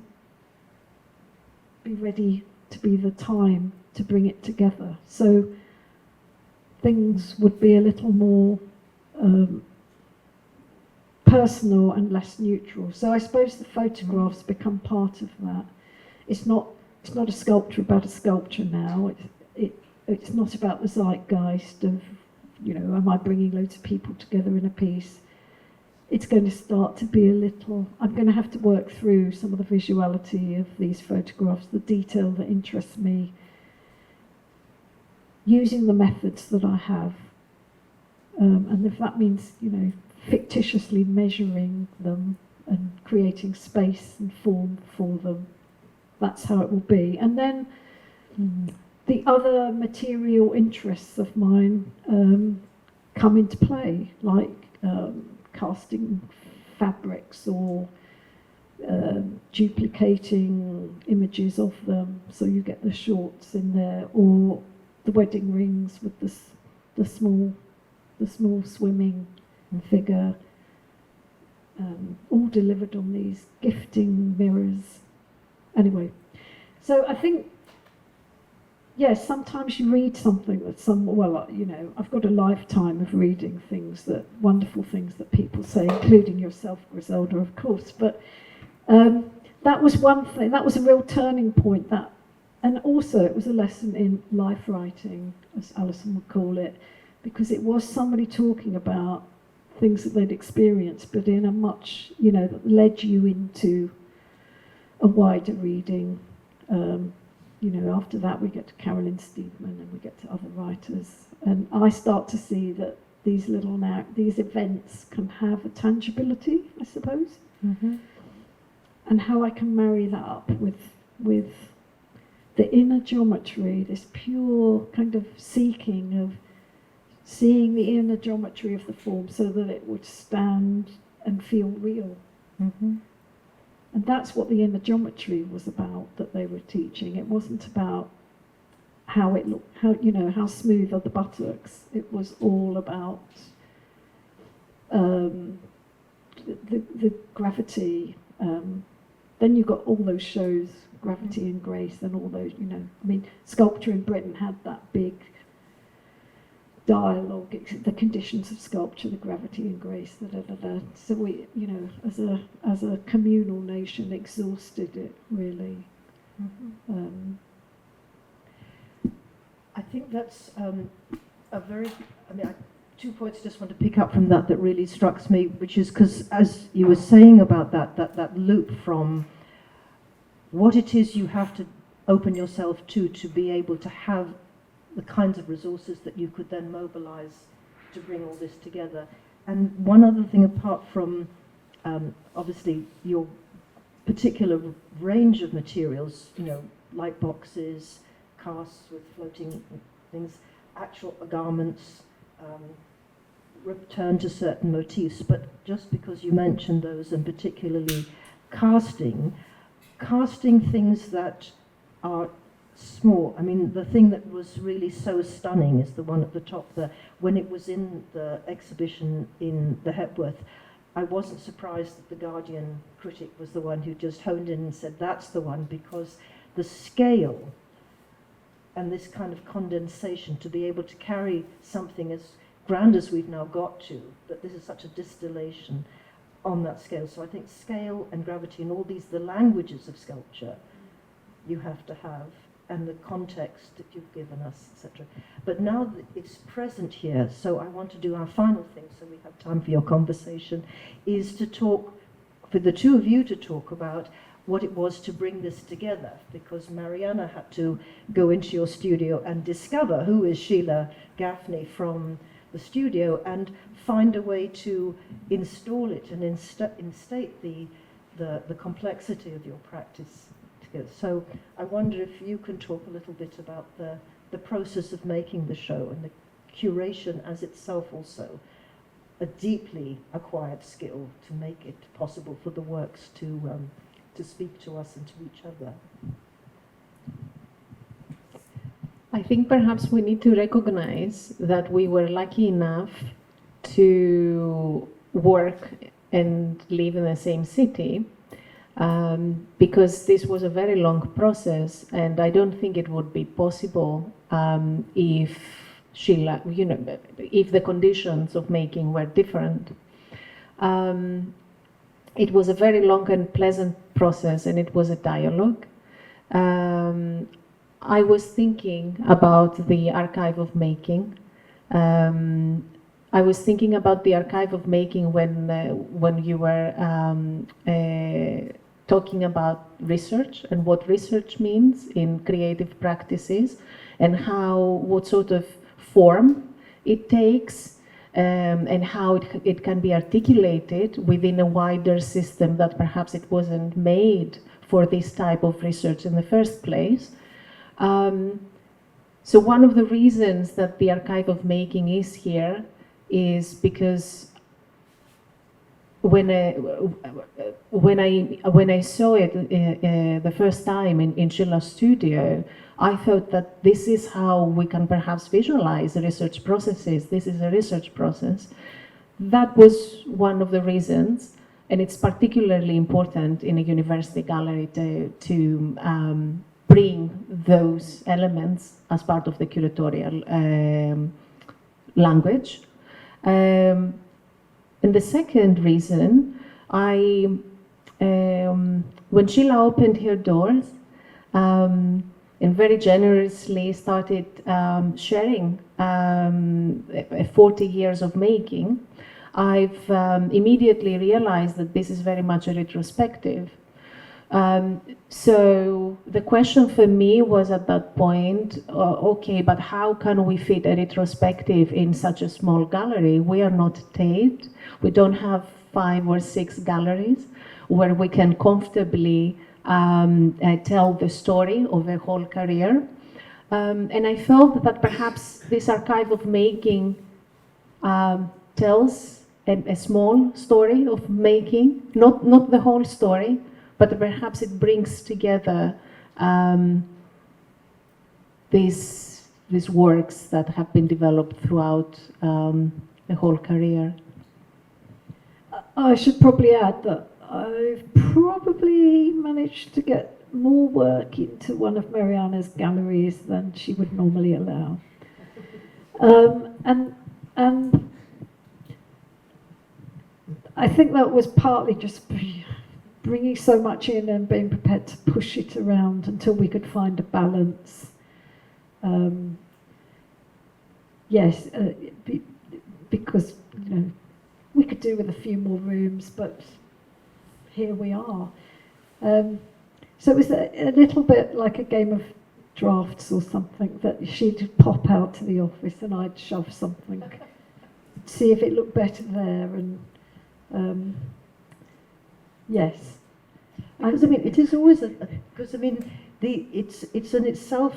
be ready to be the time to bring it together. So things would be a little more personal and less neutral. So I suppose the photographs become part of that. It's not a sculpture about a sculpture now. It's not about the zeitgeist of, am I bringing loads of people together in a piece? It's going to start to be a little, I'm going to have to work through some of the visuality of these photographs, the detail that interests me, using the methods that I have. And if that means, fictitiously measuring them and creating space and form for them, that's how it will be. And then the other material interests of mine come into play, like casting fabrics or duplicating images of them, so you get the shorts in there, or the wedding rings with the small swimming figure, all delivered on these gifting mirrors. Anyway, so I think, yes, sometimes you read something that I've got a lifetime of reading wonderful things that people say, including yourself, Griselda, of course, but that was one thing, that was a real turning point, and also it was a lesson in life writing, as Alison would call it, because it was somebody talking about things that they'd experienced, but in a much, that led you into a wider reading. After that we get to Carolyn Steedman and we get to other writers, and I start to see that these events can have a tangibility, I suppose, and how I can marry that up with the inner geometry, this pure kind of seeking of seeing the inner geometry of the form so that it would stand and feel real. And that's what the inner geometry was about that they were teaching. It wasn't about how it looked, how smooth are the buttocks. It was all about the gravity. Then you got all those shows, Gravity and Grace, and all those, sculpture in Britain had that big dialogue, the conditions of sculpture, the gravity and grace, So we, as a communal nation, exhausted it really. I think that's a very. 2 points I just want to pick up from that really struck me, which is because as you were saying about that loop from what it is you have to open yourself to be able to have the kinds of resources that you could then mobilize to bring all this together. And one other thing, apart from obviously your particular range of materials, light boxes, casts with floating things, actual garments, return to certain motifs, but just because you mentioned those, and particularly casting things that are small. The thing that was really so stunning is the one at the top there. When it was in the exhibition in the Hepworth, I wasn't surprised that the Guardian critic was the one who just honed in and said that's the one, because the scale and this kind of condensation, to be able to carry something as grand as we've now got to, that this is such a distillation on that scale. So I think scale and gravity and all these, the languages of sculpture, you have to have, and the context that you've given us, etc. But now that it's present here, so I want to do our final thing, so we have time for your conversation, is to talk, for the two of you to talk about what it was to bring this together, because Marianna had to go into your studio and discover who is Sheila Gaffney from the studio and find a way to install it and instate the complexity of your practice together. So I wonder if you can talk a little bit about the process of making the show and the curation as itself also a deeply acquired skill to make it possible for the works to speak to us and to each other. I think perhaps we need to recognize that we were lucky enough to work and live in the same city, because this was a very long process, and I don't think it would be possible if Sheila, if the conditions of making were different. It was a very long and pleasant process, and it was a dialogue. I was thinking about the archive of making. I was thinking about the archive of making when you were talking about research and what research means in creative practices, and what sort of form it takes. And how it can be articulated within a wider system that perhaps it wasn't made for this type of research in the first place. So one of the reasons that the Archive of Making is here is because when I saw it the first time in Sheila's studio, I thought that this is how we can perhaps visualize research processes. This is a research process. That was one of the reasons, and it's particularly important in a university gallery to bring those elements as part of the curatorial language. And the second reason, when Sheila opened her doors, and very generously started sharing 40 years of making, I've immediately realized that this is very much a retrospective. So the question for me was at that point, okay, but how can we fit a retrospective in such a small gallery? We are not Tate. We don't have 5 or 6 galleries where we can comfortably tell the story of a whole career. And I felt that perhaps this archive of making tells a small story of making, not the whole story, but perhaps it brings together these works that have been developed throughout the whole career. I should probably add that I've probably managed to get more work into one of Marianna's galleries than she would normally allow. And I think that was partly just bringing so much in and being prepared to push it around until we could find a balance. Yes, because we could do with a few more rooms, but here we are. So it was a little bit like a game of drafts or something, that she'd pop out to the office and I'd shove something, see if it looked better there, and yes. Because I mean, it is always because I mean, it's in itself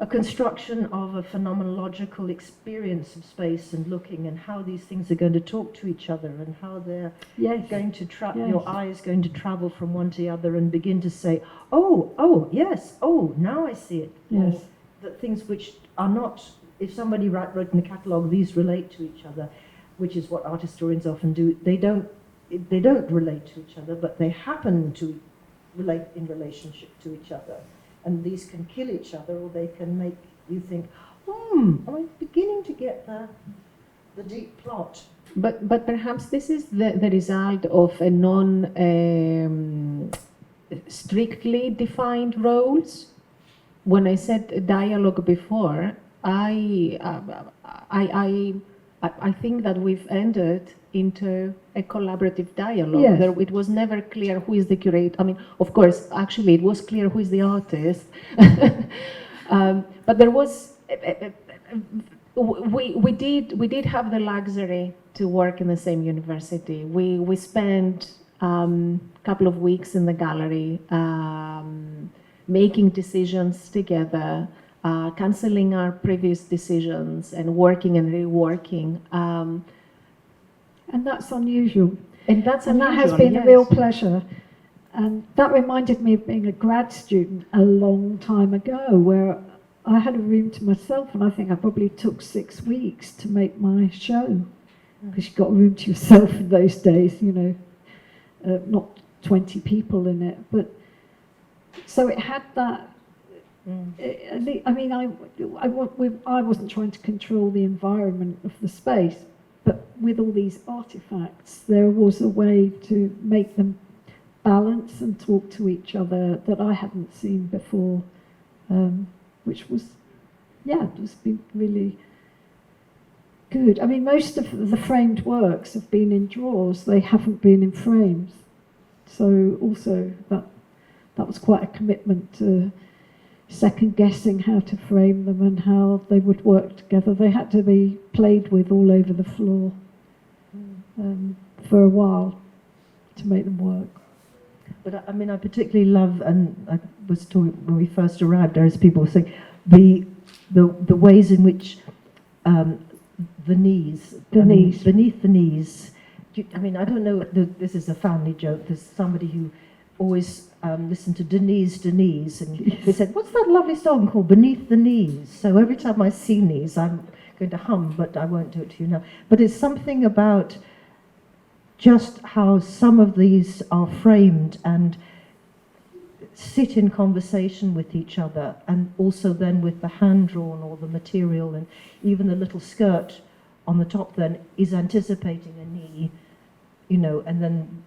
a construction of a phenomenological experience of space and looking, and how these things are going to talk to each other, and how they're going to your eye is going to travel from one to the other and begin to say, oh yes, oh now I see it. Yes. Or that things which are not, if somebody wrote in the catalogue, these relate to each other, which is what art historians often do. They don't relate to each other, but they happen to relate in relationship to each other. And these can kill each other, or they can make you think, I'm beginning to get the deep plot. But perhaps this is the result of a strictly defined roles. When I said dialogue before, I think that we've entered into a collaborative dialogue. Yes. It was never clear who is the curator. I mean, of course, actually, it was clear who is the artist. But there was, we did have the luxury to work in the same university. We spent a couple of weeks in the gallery, making decisions together, cancelling our previous decisions, and working and reworking. And that's unusual. And that has been a real pleasure. And that reminded me of being a grad student a long time ago, where I had a room to myself, and I think I probably took 6 weeks to make my show, because you got a room to yourself in those days, not 20 people in it. But so it had that. I mean, I wasn't trying to control the environment of the space, but with all these artifacts, there was a way to make them balance and talk to each other that I hadn't seen before, which was, it's been really good. I mean, most of the framed works have been in drawers; they haven't been in frames. So also that was quite a commitment to second guessing how to frame them and how they would work together. They had to be played with all over the floor for a while to make them work. But I mean, I particularly love, and I was talking when we first arrived, there was people saying the ways in which the knees, beneath the knees. I mean, I don't know. This is a family joke. There's somebody who always listened to Denise, and he said, "What's that lovely song called, Beneath the Knees?" So every time I see knees, I'm going to hum, but I won't do it to you now. But it's something about just how some of these are framed and sit in conversation with each other, and also then with the hand-drawn or the material, and even the little skirt on the top then is anticipating a knee, and then,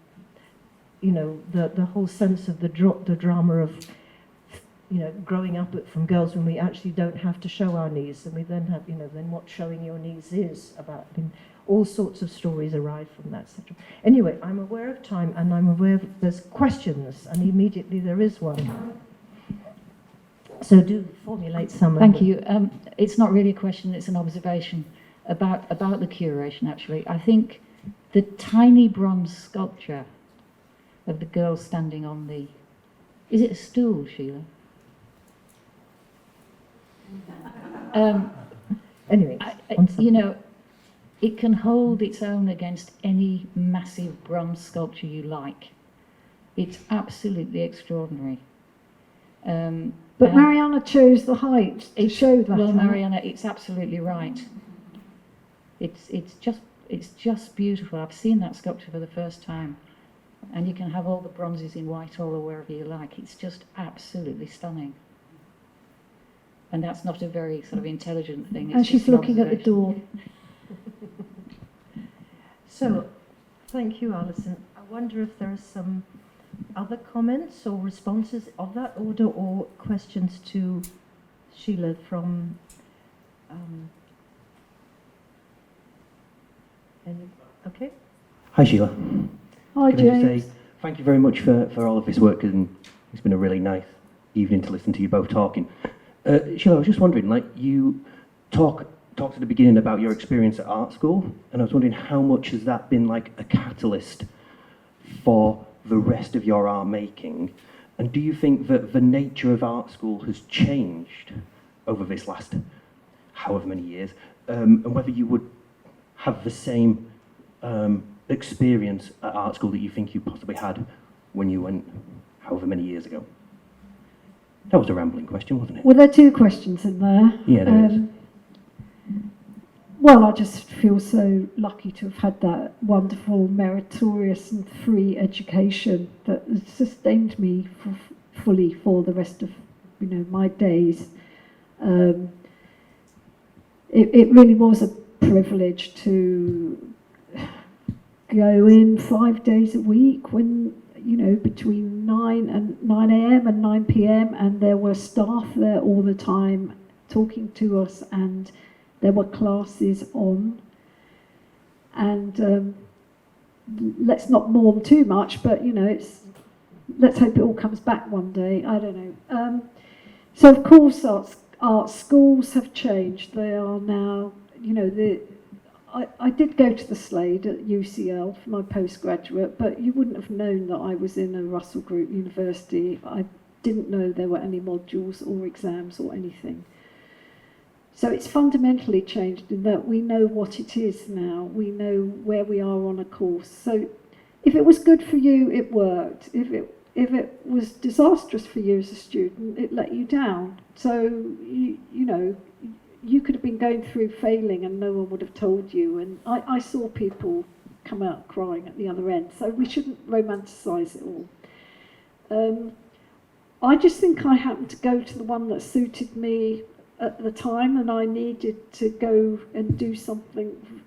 the whole sense of the drama of growing up from girls when we actually don't have to show our knees, and we then have, then what showing your knees is about. I mean, all sorts of stories arrive from that, etc. Anyway, I'm aware of time, and I'm aware there's questions, and immediately there is one. So do formulate some. Thank you. It's not really a question, it's an observation about the curation, actually. I think the tiny bronze sculpture of the girl standing on the... Is it a stool, Sheila? Anyway, it can hold its own against any massive bronze sculpture you like. It's absolutely extraordinary. But Marianna chose the height to show that. Well, Marianna, it's absolutely right. It's just beautiful. I've seen that sculpture for the first time, and you can have all the bronzes in Whitehall or wherever you like. It's just absolutely stunning. And that's not a very sort of intelligent thing. It's And she's looking at the door. So, thank you, Alison. I wonder if there are some other comments or responses of that order, or questions to Sheila from okay. Hi, Sheila. Hi, Can I just James. say thank you very much for all of this work, and it's been a really nice evening to listen to you both talking. Sheila, I was just wondering, you talked at the beginning about your experience at art school, and I was wondering how much has that been like a catalyst for the rest of your art making, and do you think that the nature of art school has changed over this last however many years, and whether you would have the same experience at art school that you think you possibly had when you went however many years ago? That was a rambling question, wasn't it? Well, there are two questions in there. Yeah, there is. Well, I just feel so lucky to have had that wonderful, meritorious and free education that has sustained me fully for the rest of, my days. It really was a privilege to go in 5 days a week when, between 9 a.m. and 9 p.m, and there were staff there all the time talking to us, and there were classes on, and let's not mourn too much, but let's hope it all comes back one day. I don't know. So of course art schools have changed. They are now, I did go to the Slade at UCL for my postgraduate, but you wouldn't have known that I was in a Russell Group university. I didn't know there were any modules or exams or anything. So it's fundamentally changed in that we know what it is now. We know where we are on a course. So if it was good for you, it worked. If it was disastrous for you as a student, it let you down. So you could have been going through failing and no one would have told you. And I saw people come out crying at the other end. So we shouldn't romanticise it all. I just think I happened to go to the one that suited me at the time, and I needed to go and do something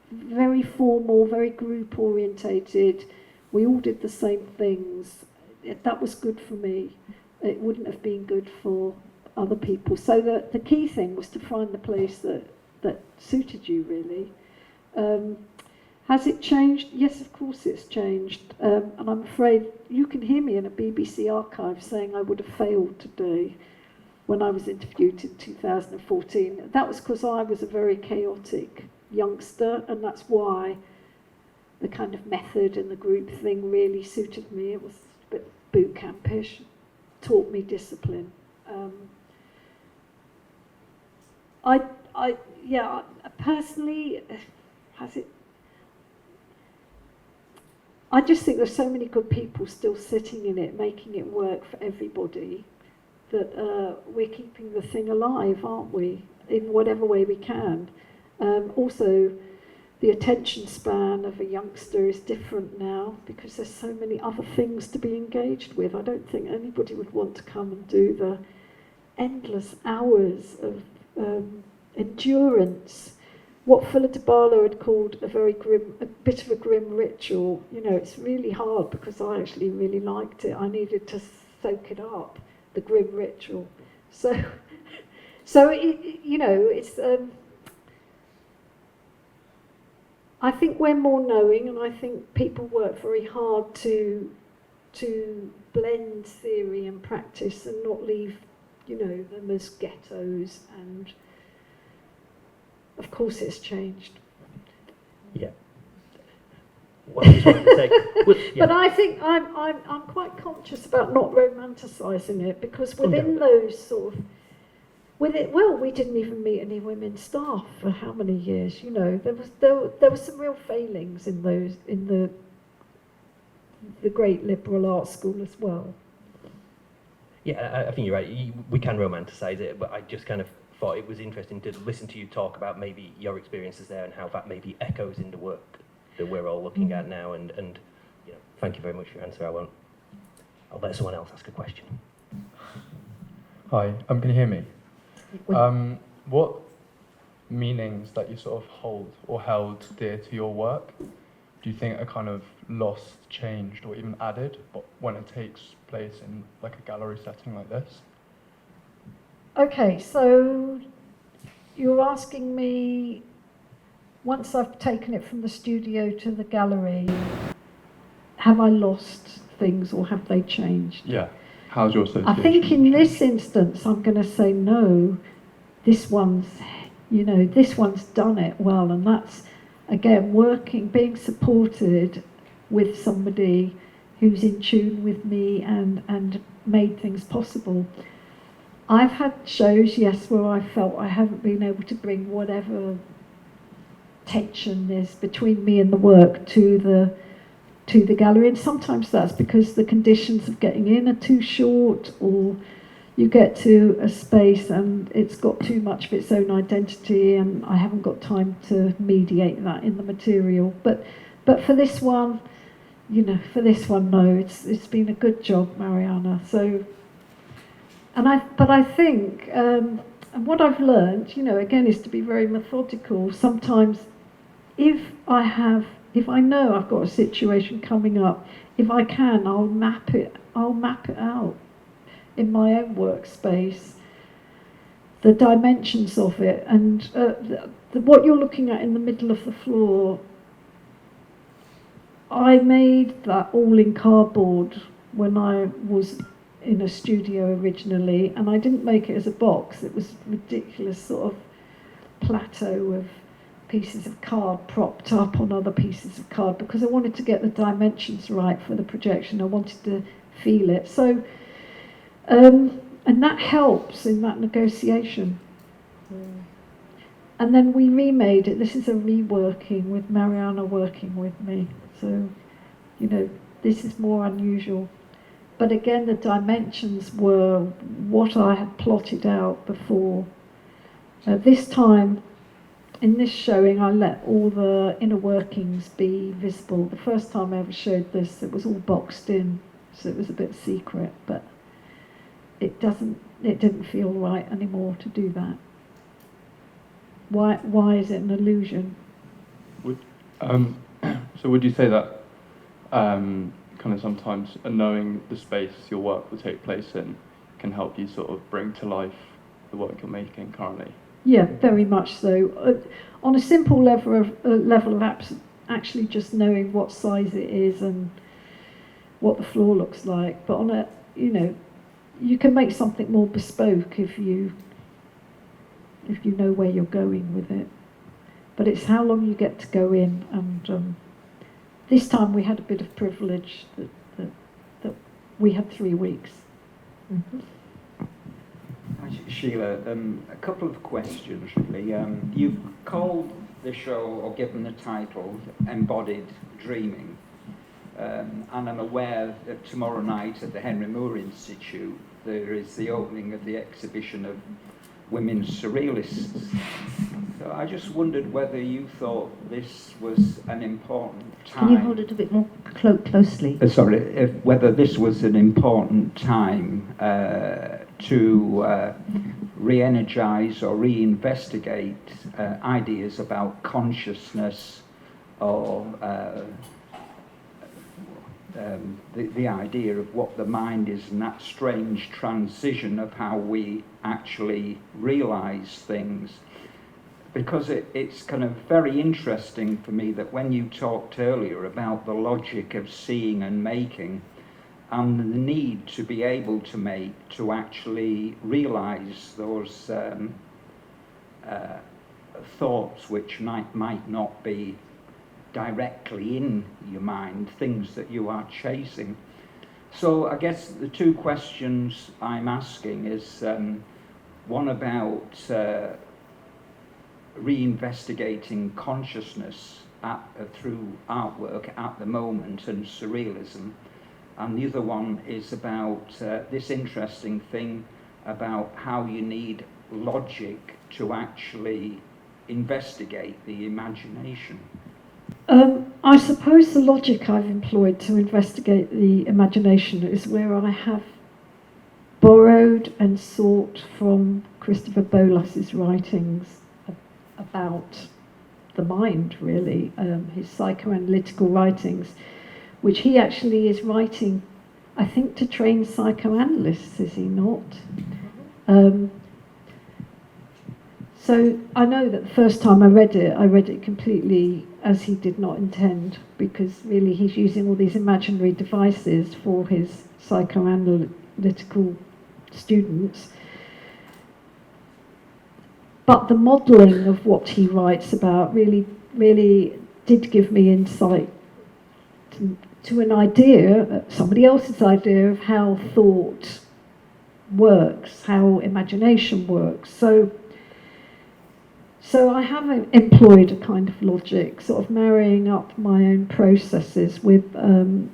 very formal, very group orientated. We all did the same things. That was good for me. It wouldn't have been good for other people. So the key thing was to find the place that suited you, really. Has it changed? Yes, of course it's changed. And I'm afraid you can hear me in a BBC archive saying I would have failed today when I was interviewed in 2014. That was because I was a very chaotic youngster, and that's why the kind of method and the group thing really suited me. It was a bit boot campish, taught me discipline. Personally, has it? I just think there's so many good people still sitting in it, making it work for everybody, that we're keeping the thing alive, aren't we, in whatever way we can. Also, the attention span of a youngster is different now because there's so many other things to be engaged with. I don't think anybody would want to come and do the endless hours of endurance. What Philip Barlow had called a bit of a grim ritual. It's really hard because I actually really liked it. I needed to soak it up. the grim ritual. So it's. I think we're more knowing, and I think people work very hard to blend theory and practice and not leave, them as ghettos. And of course, it's changed. Yeah. Well, I just wanted to say, But I think I'm quite conscious about not romanticising it, because within those sort of we didn't even meet any women staff for how many years? There was some real failings in the great liberal arts school as well. Yeah, I think you're right. We can romanticise it, but I just kind of thought it was interesting to listen to you talk about maybe your experiences there and how that maybe echoes in the work that we're all looking at now. And thank you very much for your answer. I'll let someone else ask a question. Hi, can you hear me? What meanings that you sort of hold or held dear to your work do you think are kind of lost, changed, or even added when it takes place in like a gallery setting like this? Okay, so you're asking me, once I've taken it from the studio to the gallery, have I lost things or have they changed? Yeah. How's your association? I think in this instance, I'm going to say no. This one's done it well, and that's, again, being supported with somebody who's in tune with me and made things possible. I've had shows, yes, where I felt I haven't been able to bring whatever tension is between me and the work to the gallery, and sometimes that's because the conditions of getting in are too short, or you get to a space and it's got too much of its own identity and I haven't got time to mediate that in the material. But for this one, no, it's been a good job, Marianna. But I think, and what I've learned, again, is to be very methodical. Sometimes if I know I've got a situation coming up, if I can, I'll map it out in my own workspace, the dimensions of it, and what you're looking at in the middle of the floor, I made that all in cardboard when I was in a studio originally, and I didn't make it as a box. It was a ridiculous sort of plateau of pieces of card propped up on other pieces of card, because I wanted to get the dimensions right for the projection. I wanted to feel it. So, and that helps in that negotiation. And then we remade it. This is a reworking with Marianna working with me. So, this is more unusual. But again, the dimensions were what I had plotted out before. This time, in this showing, I let all the inner workings be visible. The first time I ever showed this, it was all boxed in, so it was a bit secret, but it didn't feel right anymore to do that. Why is it an illusion? So would you say that kind of sometimes knowing the space your work will take place in can help you sort of bring to life the work you're making currently? Yeah, very much so. On a simple level of actually just knowing what size it is and what the floor looks like. But on a, you can make something more bespoke if you know where you're going with it. But it's how long you get to go in, and this time we had a bit of privilege that we had 3 weeks. Mm-hmm. Sheila, a couple of questions really. You've called the show, or given the title, Embodied Dreaming, and I'm aware that tomorrow night at the Henry Moore Institute there is the opening of the exhibition of women surrealists. So I just wondered whether you thought this was an important time. Can you hold it a bit more closely? Whether this was an important time to re-energise or re-investigate ideas about consciousness or the idea of what the mind is and that strange transition of how we actually realize things. Because it's kind of very interesting for me that when you talked earlier about the logic of seeing and making, and the need to be able to make, to actually realize those thoughts which might not be directly in your mind, things that you are chasing. So I guess the two questions I'm asking is one about reinvestigating consciousness through artwork at the moment and surrealism, and the other one is about this interesting thing about how you need logic to actually investigate the imagination. I suppose the logic I've employed to investigate the imagination is where I have borrowed and sought from Christopher Bolas's writings about the mind, really, his psychoanalytical writings, which he actually is writing, I think, to train psychoanalysts, is he not? So I know that the first time I read it completely as he did not intend, because really he's using all these imaginary devices for his psychoanalytical students. But the modelling of what he writes about really did give me insight to an idea, somebody else's idea of how thought works, how imagination works. So I have employed a kind of logic, sort of marrying up my own processes with the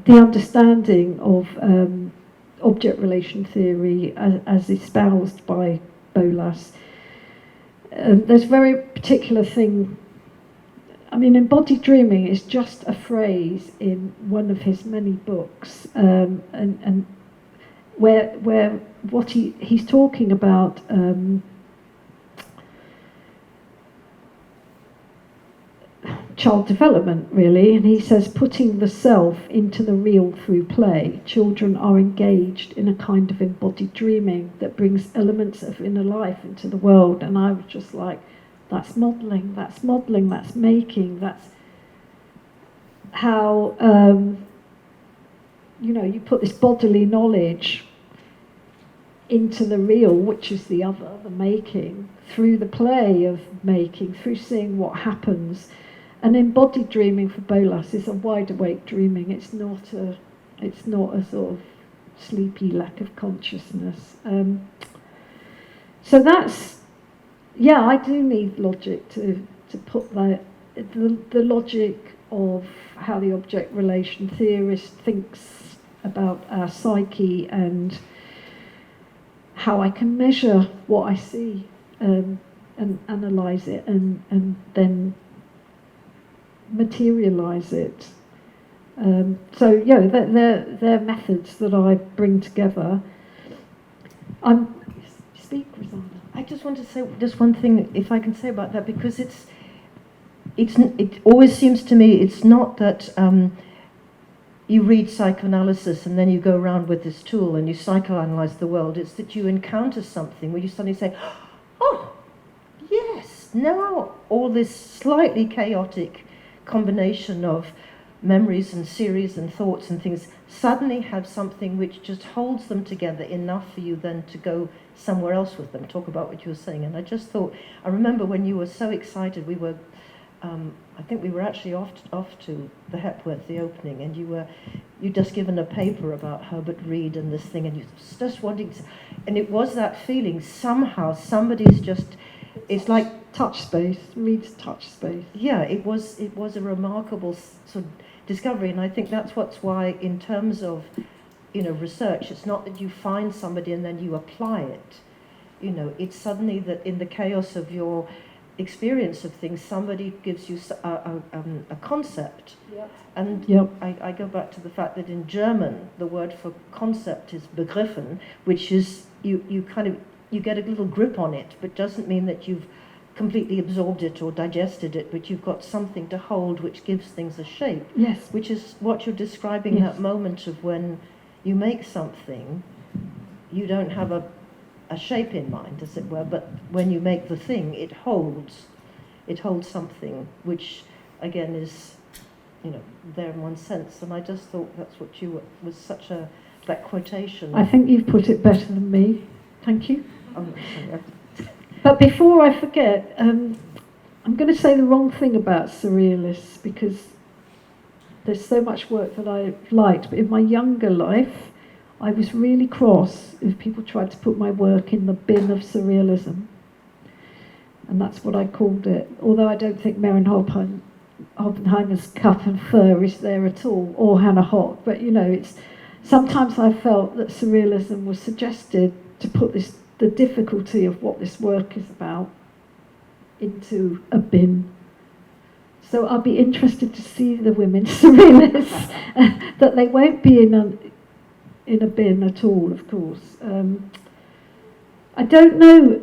understanding of object relation theory as espoused by Bolas. There's a very particular thing. I mean, embodied dreaming is just a phrase in one of his many books, and where what he's talking about child development, really, and he says putting the self into the real through play. Children are engaged in a kind of embodied dreaming that brings elements of inner life into the world. And I was just like, that's modelling, that's making, that's how you put this bodily knowledge into the real, which is the other, the making, through the play of making, through seeing what happens. And embodied dreaming for Bolas is a wide awake dreaming. It's not a sort of sleepy lack of consciousness. So that's, I do need logic to put the logic of how the object relation theorist thinks about our psyche and how I can measure what I see and analyse it and then materialise it. They're methods that I bring together. Speak, Griselda. I just want to say just one thing, if I can say about that, because it always seems to me it's not that you read psychoanalysis and then you go around with this tool and you psychoanalyze the world. It's that you encounter something where you suddenly say, oh, yes, now all this slightly chaotic combination of memories and series and thoughts and things suddenly have something which just holds them together enough for you then to go somewhere else with them. Talk about what you were saying. And I just thought, I remember when you were so excited, we were I think we were actually off to the Hepworth, the opening, and you'd just given a paper about Herbert Reed and this thing, and you just wanting to, and it was that feeling somehow somebody's just, it's like touch space, Reed's touch space. Yeah, it was a remarkable sort of discovery, and I think that's why in terms of research, it's not that you find somebody and then you apply it. It's suddenly that in the chaos of your experience of things, somebody gives you a concept. Yep. And yep. I go back to the fact that in German, the word for concept is begriffen, which is you get a little grip on it, but doesn't mean that you've completely absorbed it or digested it, but you've got something to hold which gives things a shape. Yes. Which is what you're describing, Yes. that moment of when you make something, you don't have a shape in mind, as it were, but when you make the thing, it holds something, which again is, there in one sense. And I just thought that's what was such that quotation. I think you've put it better than me. Thank you. Oh, sorry. But before I forget, I'm going to say the wrong thing about surrealists, because there's so much work that I liked. But in my younger life, I was really cross if people tried to put my work in the bin of surrealism. And that's what I called it. Although I don't think Marianna Oppenheimer's Cup and Fur is there at all, or Hannah Hock. But, sometimes I felt that surrealism was suggested to put the difficulty of what this work is about into a bin. So I'll be interested to see the women surrealists, that they won't be in a bin at all, of course. I don't know,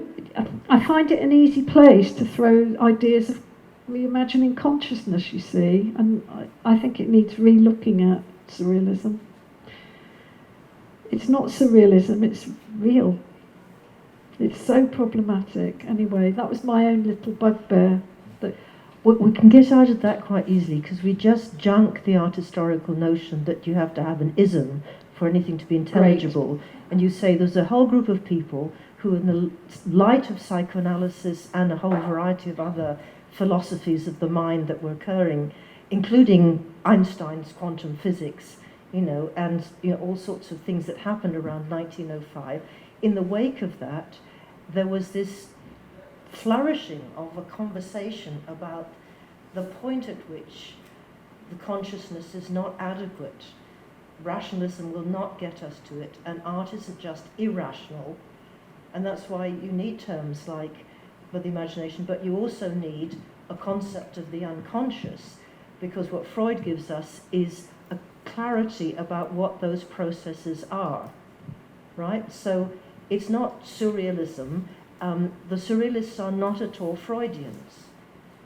I find it an easy place to throw ideas of reimagining consciousness, you see, and I think it needs re-looking at surrealism. It's not surrealism, it's real. It's so problematic. Anyway, that was my own little bugbear. We can get out of that quite easily, because we just junk the art historical notion that you have to have an ism for anything to be intelligible. Great. And you say there's a whole group of people who, in the light of psychoanalysis and a whole variety of other philosophies of the mind that were occurring, including Einstein's quantum physics, and all sorts of things that happened around 1905, in the wake of that, there was this flourishing of a conversation about the point at which the consciousness is not adequate. Rationalism will not get us to it, and art isn't just irrational. And that's why you need terms like the imagination, but you also need a concept of the unconscious, because what Freud gives us is a clarity about what those processes are, right? So it's not surrealism. The surrealists are not at all Freudians,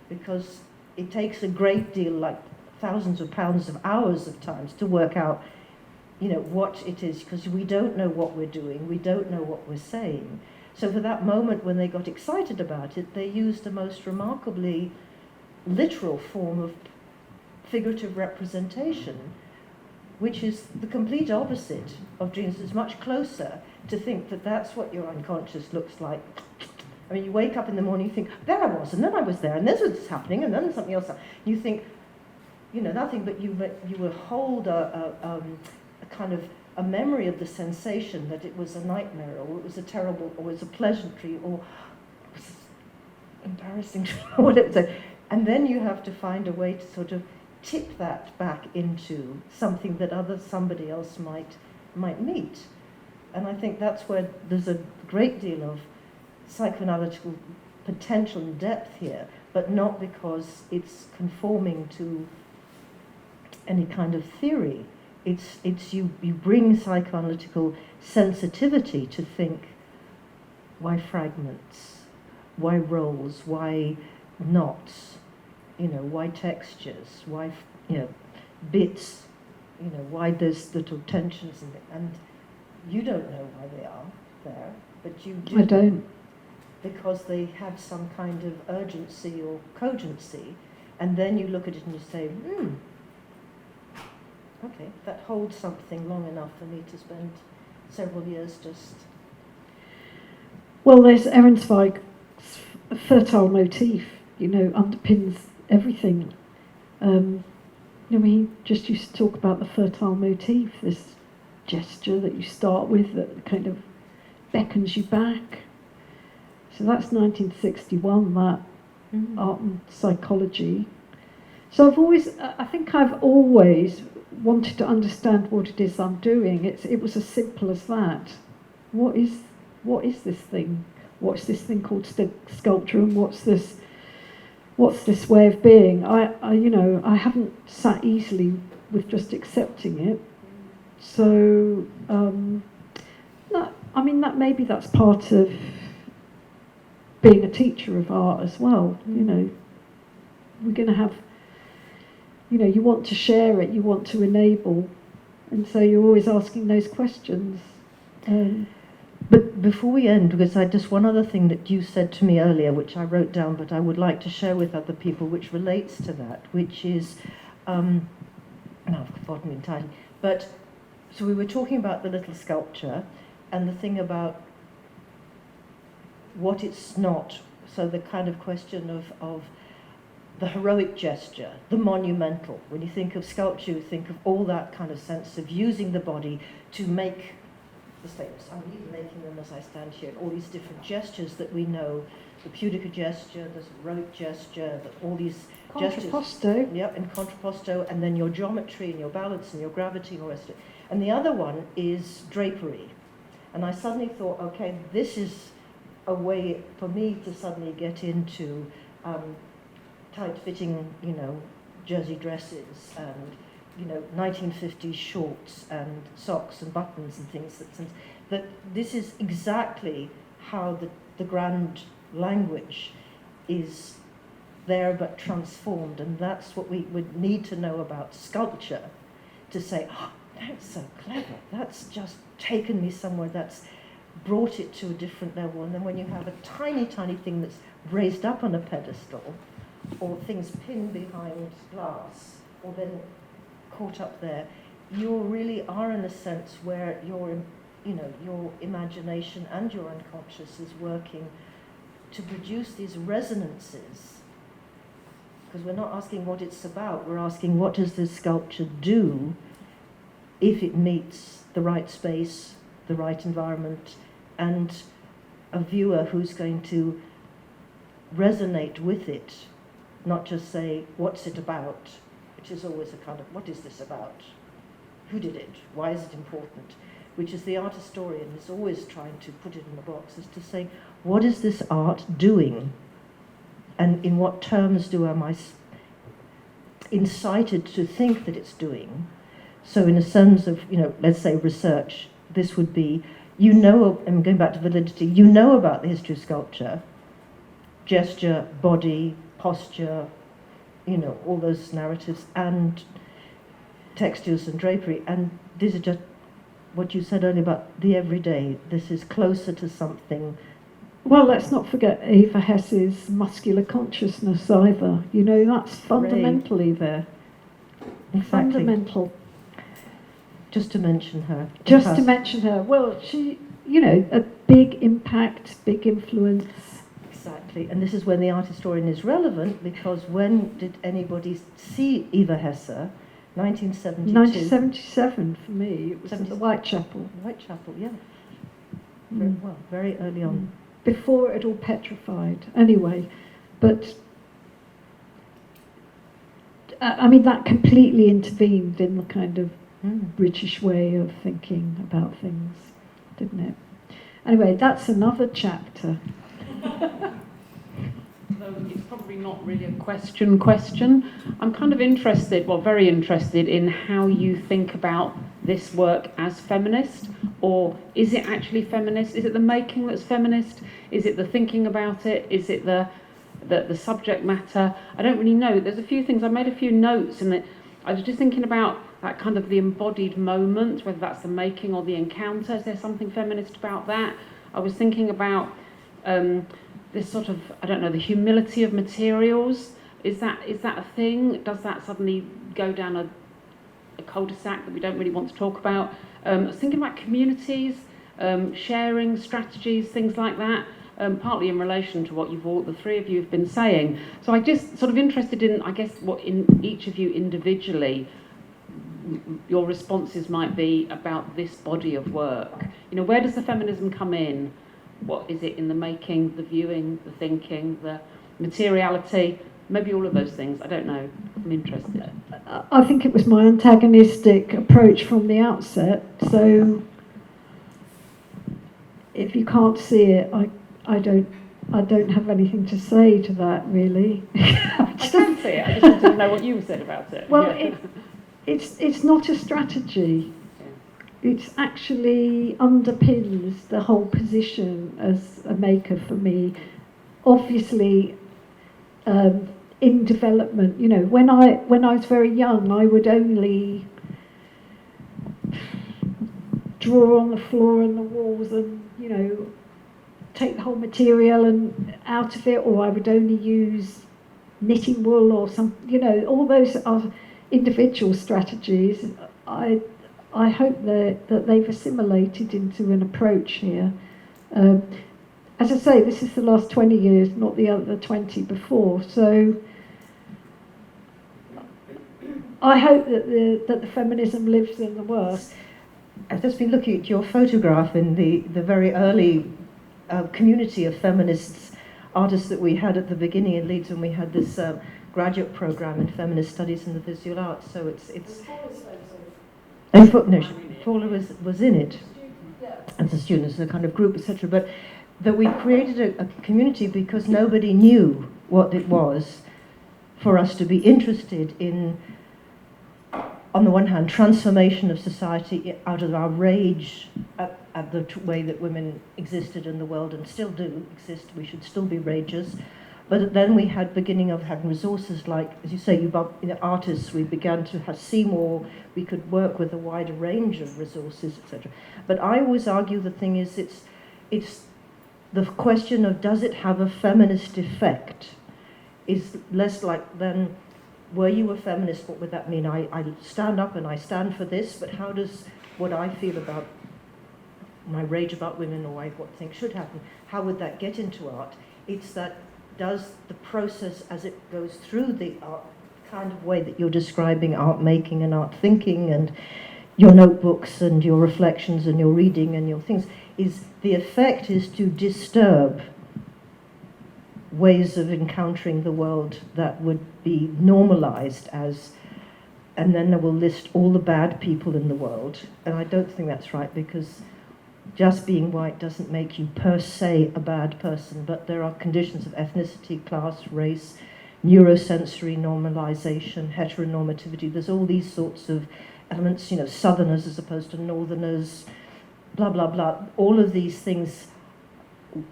because it takes a great deal, like thousands of pounds of hours of times, to work out, what it is, because we don't know what we're doing, we don't know what we're saying. So for that moment when they got excited about it, they used the most remarkably literal form of figurative representation, which is the complete opposite of dreams. It's much closer to think that that's what your unconscious looks like. I mean, you wake up in the morning, you think, there I was, and then I was there, and this was happening, and then something else happened. You think, nothing, but you will hold a kind of a memory of the sensation that it was a nightmare, or it was a terrible, or it was a pleasantry, or it was embarrassing, or whatever. And then you have to find a way to sort of tip that back into something that somebody else might meet. And I think that's where there's a great deal of psychoanalytical potential and depth here, but not because it's conforming to any kind of theory. It's you bring psychoanalytical sensitivity to think, why fragments, why roles, why knots, why textures, why bits, why there's little tensions and you don't know why they are there, but you do. I don't. Because they have some kind of urgency or cogency, and then you look at it and you say, okay, that holds something long enough for me to spend several years just... Well, there's Ehrenzweig's fertile motif, underpins everything. He just used to talk about the fertile motif, this gesture that you start with that kind of beckons you back. So that's 1961, that art and psychology. So I think I've always wanted to understand what it is I'm doing. It was as simple as that. What is this thing? What's this thing called sculpture, and what's this way of being? I haven't sat easily with just accepting it. So maybe that's part of being a teacher of art as well. You know, we're going to have, you know, you want to share it, you want to enable, and so you're always asking those questions. But before we end, because I just one other thing that you said to me earlier, which I wrote down, but I would like to share with other people, which relates to that, which is, now I've forgotten entirely, but so we were talking about the little sculpture and the thing about what it's not, so the kind of question of the heroic gesture, the monumental. When you think of sculpture, you think of all that kind of sense of using the body to make the statements. I'm even making them as I stand here, all these different gestures that we know, the pudica gesture, the heroic gesture, all these gestures. Contrapposto. Yep, and contrapposto, and then your geometry and your balance and your gravity and all the rest of it. And the other one is drapery. And I suddenly thought, okay, this is a way for me to suddenly get into tight-fitting, you know, jersey dresses and, you know, 1950s shorts and socks and buttons and things. That this is exactly how the grand language is there but transformed, and that's what we would need to know about sculpture to say, oh, that's so clever, that's just taken me somewhere, that's brought it to a different level. And then when you have a tiny, tiny thing that's raised up on a pedestal, or things pinned behind glass, or then caught up there, you really are in a sense where your imagination and your unconscious is working to produce these resonances. Because we're not asking what it's about, we're asking what does this sculpture do if it meets the right space, the right environment, and a viewer who's going to resonate with it, not just say, what's it about, which is always a kind of, what is this about? Who did it? Why is it important? Which is the art historian is always trying to put it in the box, is to say, what is this art doing? And in what terms am I incited to think that it's doing? So in a sense of, you know, let's say research, this would be, you know, and going back to validity, you know about the history of sculpture, gesture, body, posture, you know, all those narratives, and textures and drapery. And this is just what you said earlier about the everyday. This is closer to something. Well, let's not forget Eva Hesse's muscular consciousness either. You know, that's fundamentally there. Exactly. Fundamental. Just to mention her. Just to mention her. Well, she, you know, a big impact, big influence. Exactly. And this is when the art historian is relevant, because when did anybody see Eva Hesse? 1972. 1977 for me. It was at the Whitechapel. Whitechapel, yeah. Very well, very early on. Before it all petrified. Anyway, but I mean, that completely intervened in the kind of British way of thinking about things, didn't it? Anyway, that's another chapter. It's probably not really a question. I'm kind of interested, well, very interested in how you think about this work as feminist, or is it actually feminist? Is it the making that's feminist? Is it the thinking about it? Is it the subject matter? I don't really know. There's a few things. I made a few notes, and I was just thinking about that kind of the embodied moment, whether that's the making or the encounter. Is there something feminist about that? I was thinking about this sort of, I don't know, the humility of materials. Is that a thing? Does that suddenly go down a cul-de-sac that we don't really want to talk about? I was thinking about communities, sharing strategies, things like that, partly in relation to what the three of you have been saying. So I just sort of interested in, I guess, what in each of you individually, your responses might be about this body of work. You know, where does the feminism come in? What is it in the making, the viewing, the thinking, the materiality? Maybe all of those things. I don't know. I'm interested. I think it was my antagonistic approach from the outset. So if you can't see it, I don't have anything to say to that, really. I can see it. I just wanted to know what you said about it. Well, yeah. it's not a strategy. It actually underpins the whole position as a maker for me, obviously in development. You know, when I was very young, I would only draw on the floor and the walls, and you know, take the whole material and out of it, or I would only use knitting wool or some, you know, all those are individual strategies. I hope that they've assimilated into an approach here. As I say, this is the last 20 years, not the other 20 before. So I hope that the feminism lives in the work. I've just been looking at your photograph in the very early community of feminists, artists that we had at the beginning in Leeds when we had this graduate program in feminist studies and the visual arts. So it's and Paula was in it as a student, as a kind of group, etc. But that we created a community because nobody knew what it was for us to be interested in, on the one hand, transformation of society out of our rage at the way that women existed in the world and still do exist. We should still be rages. But then we had beginning of having resources like, as you say, artists, we began to see more, we could work with a wider range of resources, etc. But I always argue the thing is, it's the question of does it have a feminist effect is less like then, were you a feminist, what would that mean? I stand up and I stand for this, but how does what I feel about my rage about women or what I think should happen, how would that get into art? It's that, does the process as it goes through the art kind of way that you're describing, art making and art thinking and your notebooks and your reflections and your reading and your things, is the effect is to disturb ways of encountering the world that would be normalized as, and then they will list all the bad people in the world. And I don't think that's right, because just being white doesn't make you per se a bad person, but there are conditions of ethnicity, class, race, neurosensory normalization, heteronormativity. There's all these sorts of elements, you know, southerners as opposed to northerners, blah, blah, blah. All of these things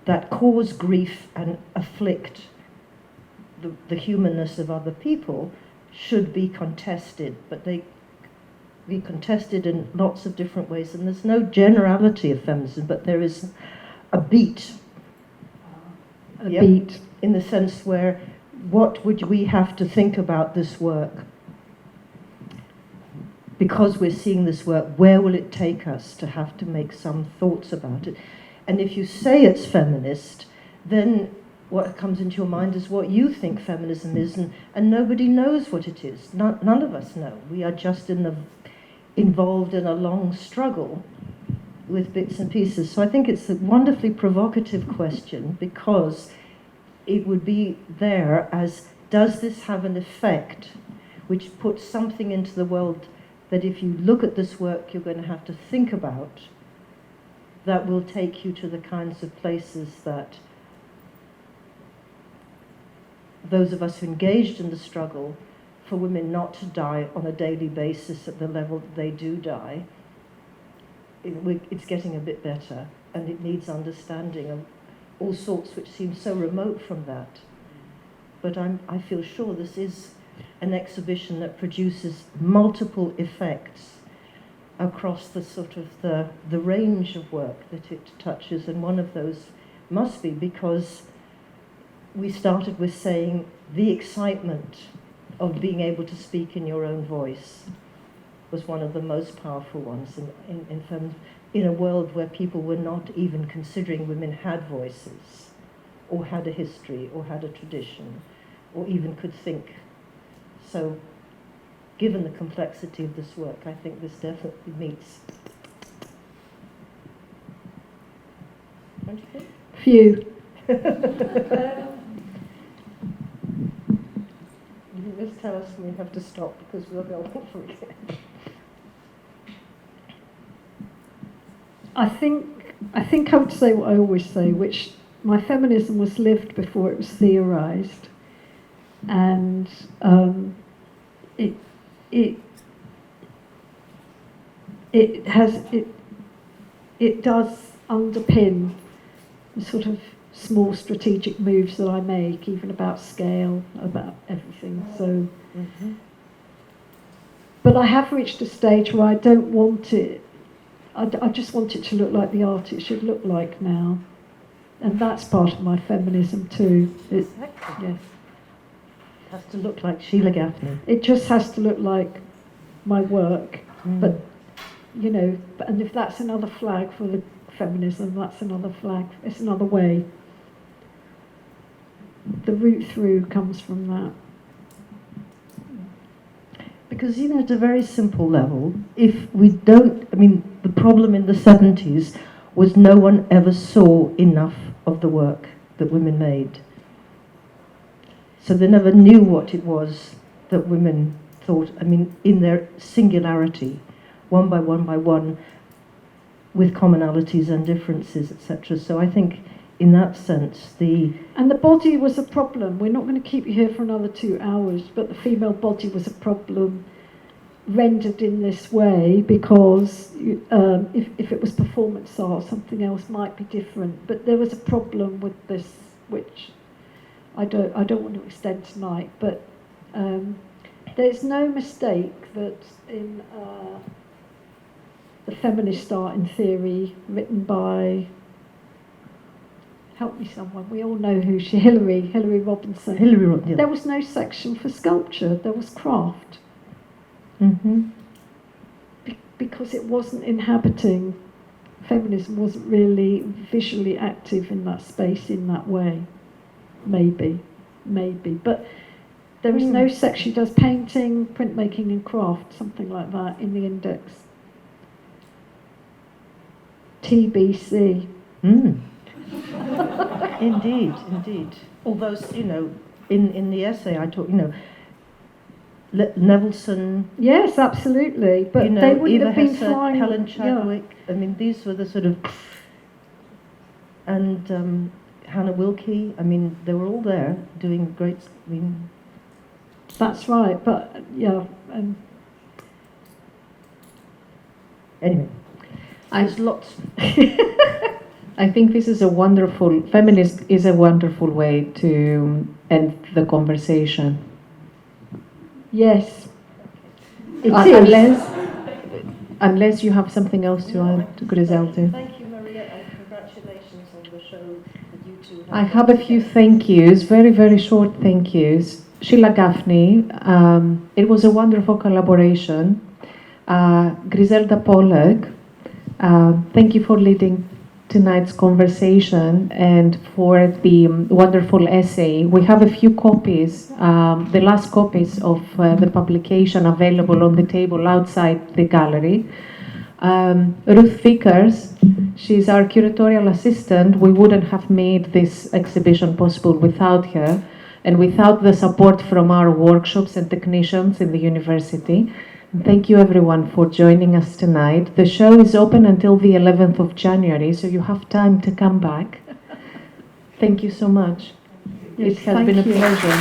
that cause grief and afflict the humanness of other people should be contested, but they be contested in lots of different ways, and there's no generality of feminism, but there is a beat. Beat. In the sense where, what would we have to think about this work? Because we're seeing this work, where will it take us to have to make some thoughts about it? And if you say it's feminist, then what comes into your mind is what you think feminism is, and nobody knows what it is. None of us know. We are just involved in a long struggle with bits and pieces. So I think it's a wonderfully provocative question, because it would be there as, does this have an effect which puts something into the world that if you look at this work you're going to have to think about, that will take you to the kinds of places that those of us who engaged in the struggle for women not to die on a daily basis at the level that they do die, it's getting a bit better, and it needs understanding of all sorts which seem so remote from that. But I feel sure this is an exhibition that produces multiple effects across the sort of the range of work that it touches, and one of those must be, because we started with saying the excitement of being able to speak in your own voice was one of the most powerful ones in a world where people were not even considering women had voices, or had a history, or had a tradition, or even could think. So, given the complexity of this work, I think this definitely meets. Don't you think? Few. Just tell us when we have to stop, because we'll go on for it. I think I would say what I always say, which my feminism was lived before it was theorized, and it does underpin the sort of small strategic moves that I make, even about scale, about everything. So, but I have reached a stage where I don't want it. I just want it to look like the art it should look like now, and that's part of my feminism too. Exactly. Yes. It has to look like Sheila Gaffney. It just has to look like my work, but you know, and if that's another flag for the feminism, that's another flag. It's another way. The route through comes from that. Because even at a very simple level, if we don't, I mean, the problem in the 70s was no one ever saw enough of the work that women made. So they never knew what it was that women thought, I mean, in their singularity, one by one, with commonalities and differences, etc. So I think in that sense, And the body was a problem. We're not going to keep you here for another 2 hours, but the female body was a problem rendered in this way because if it was performance art, something else might be different. But there was a problem with this, which I don't want to extend tonight. But there's no mistake that in the feminist art in theory, written by, help me someone, we all know who she, Hilary Robinson. Hilary Robinson. There was no section for sculpture, there was craft. Because it wasn't inhabiting, feminism wasn't really visually active in that space in that way. Maybe. But there is no section. She does painting, printmaking and craft, something like that in the index. TBC. Indeed. Although, you know, in the essay I talk, you know, Nevelson. Yes, absolutely. But you know, they wouldn't Eva have been Hesse, flying. Helen Chadwick. Yeah. I mean, these were the sort of, and Hannah Wilkie. I mean, they were all there doing great. I mean, that's right. But yeah. Anyway, there's lots. I think this is feminist is a wonderful way to end the conversation. Yes. It is. Unless you have something else to add, to Griselda. Thank you, Maria, and congratulations on the show that you two have. I have a few thank yous, very, very short thank yous. Sheila Gaffney, it was a wonderful collaboration. Griselda Pollock, thank you for leading tonight's conversation and for the wonderful essay. We have a few copies, the last copies of the publication available on the table outside the gallery. Ruth Vickers, she's our curatorial assistant. We wouldn't have made this exhibition possible without her and without the support from our workshops and technicians in the university. Thank you everyone for joining us tonight. The show is open until the 11th of January, so you have time to come back. Thank you so much. Yes, it has been a pleasure.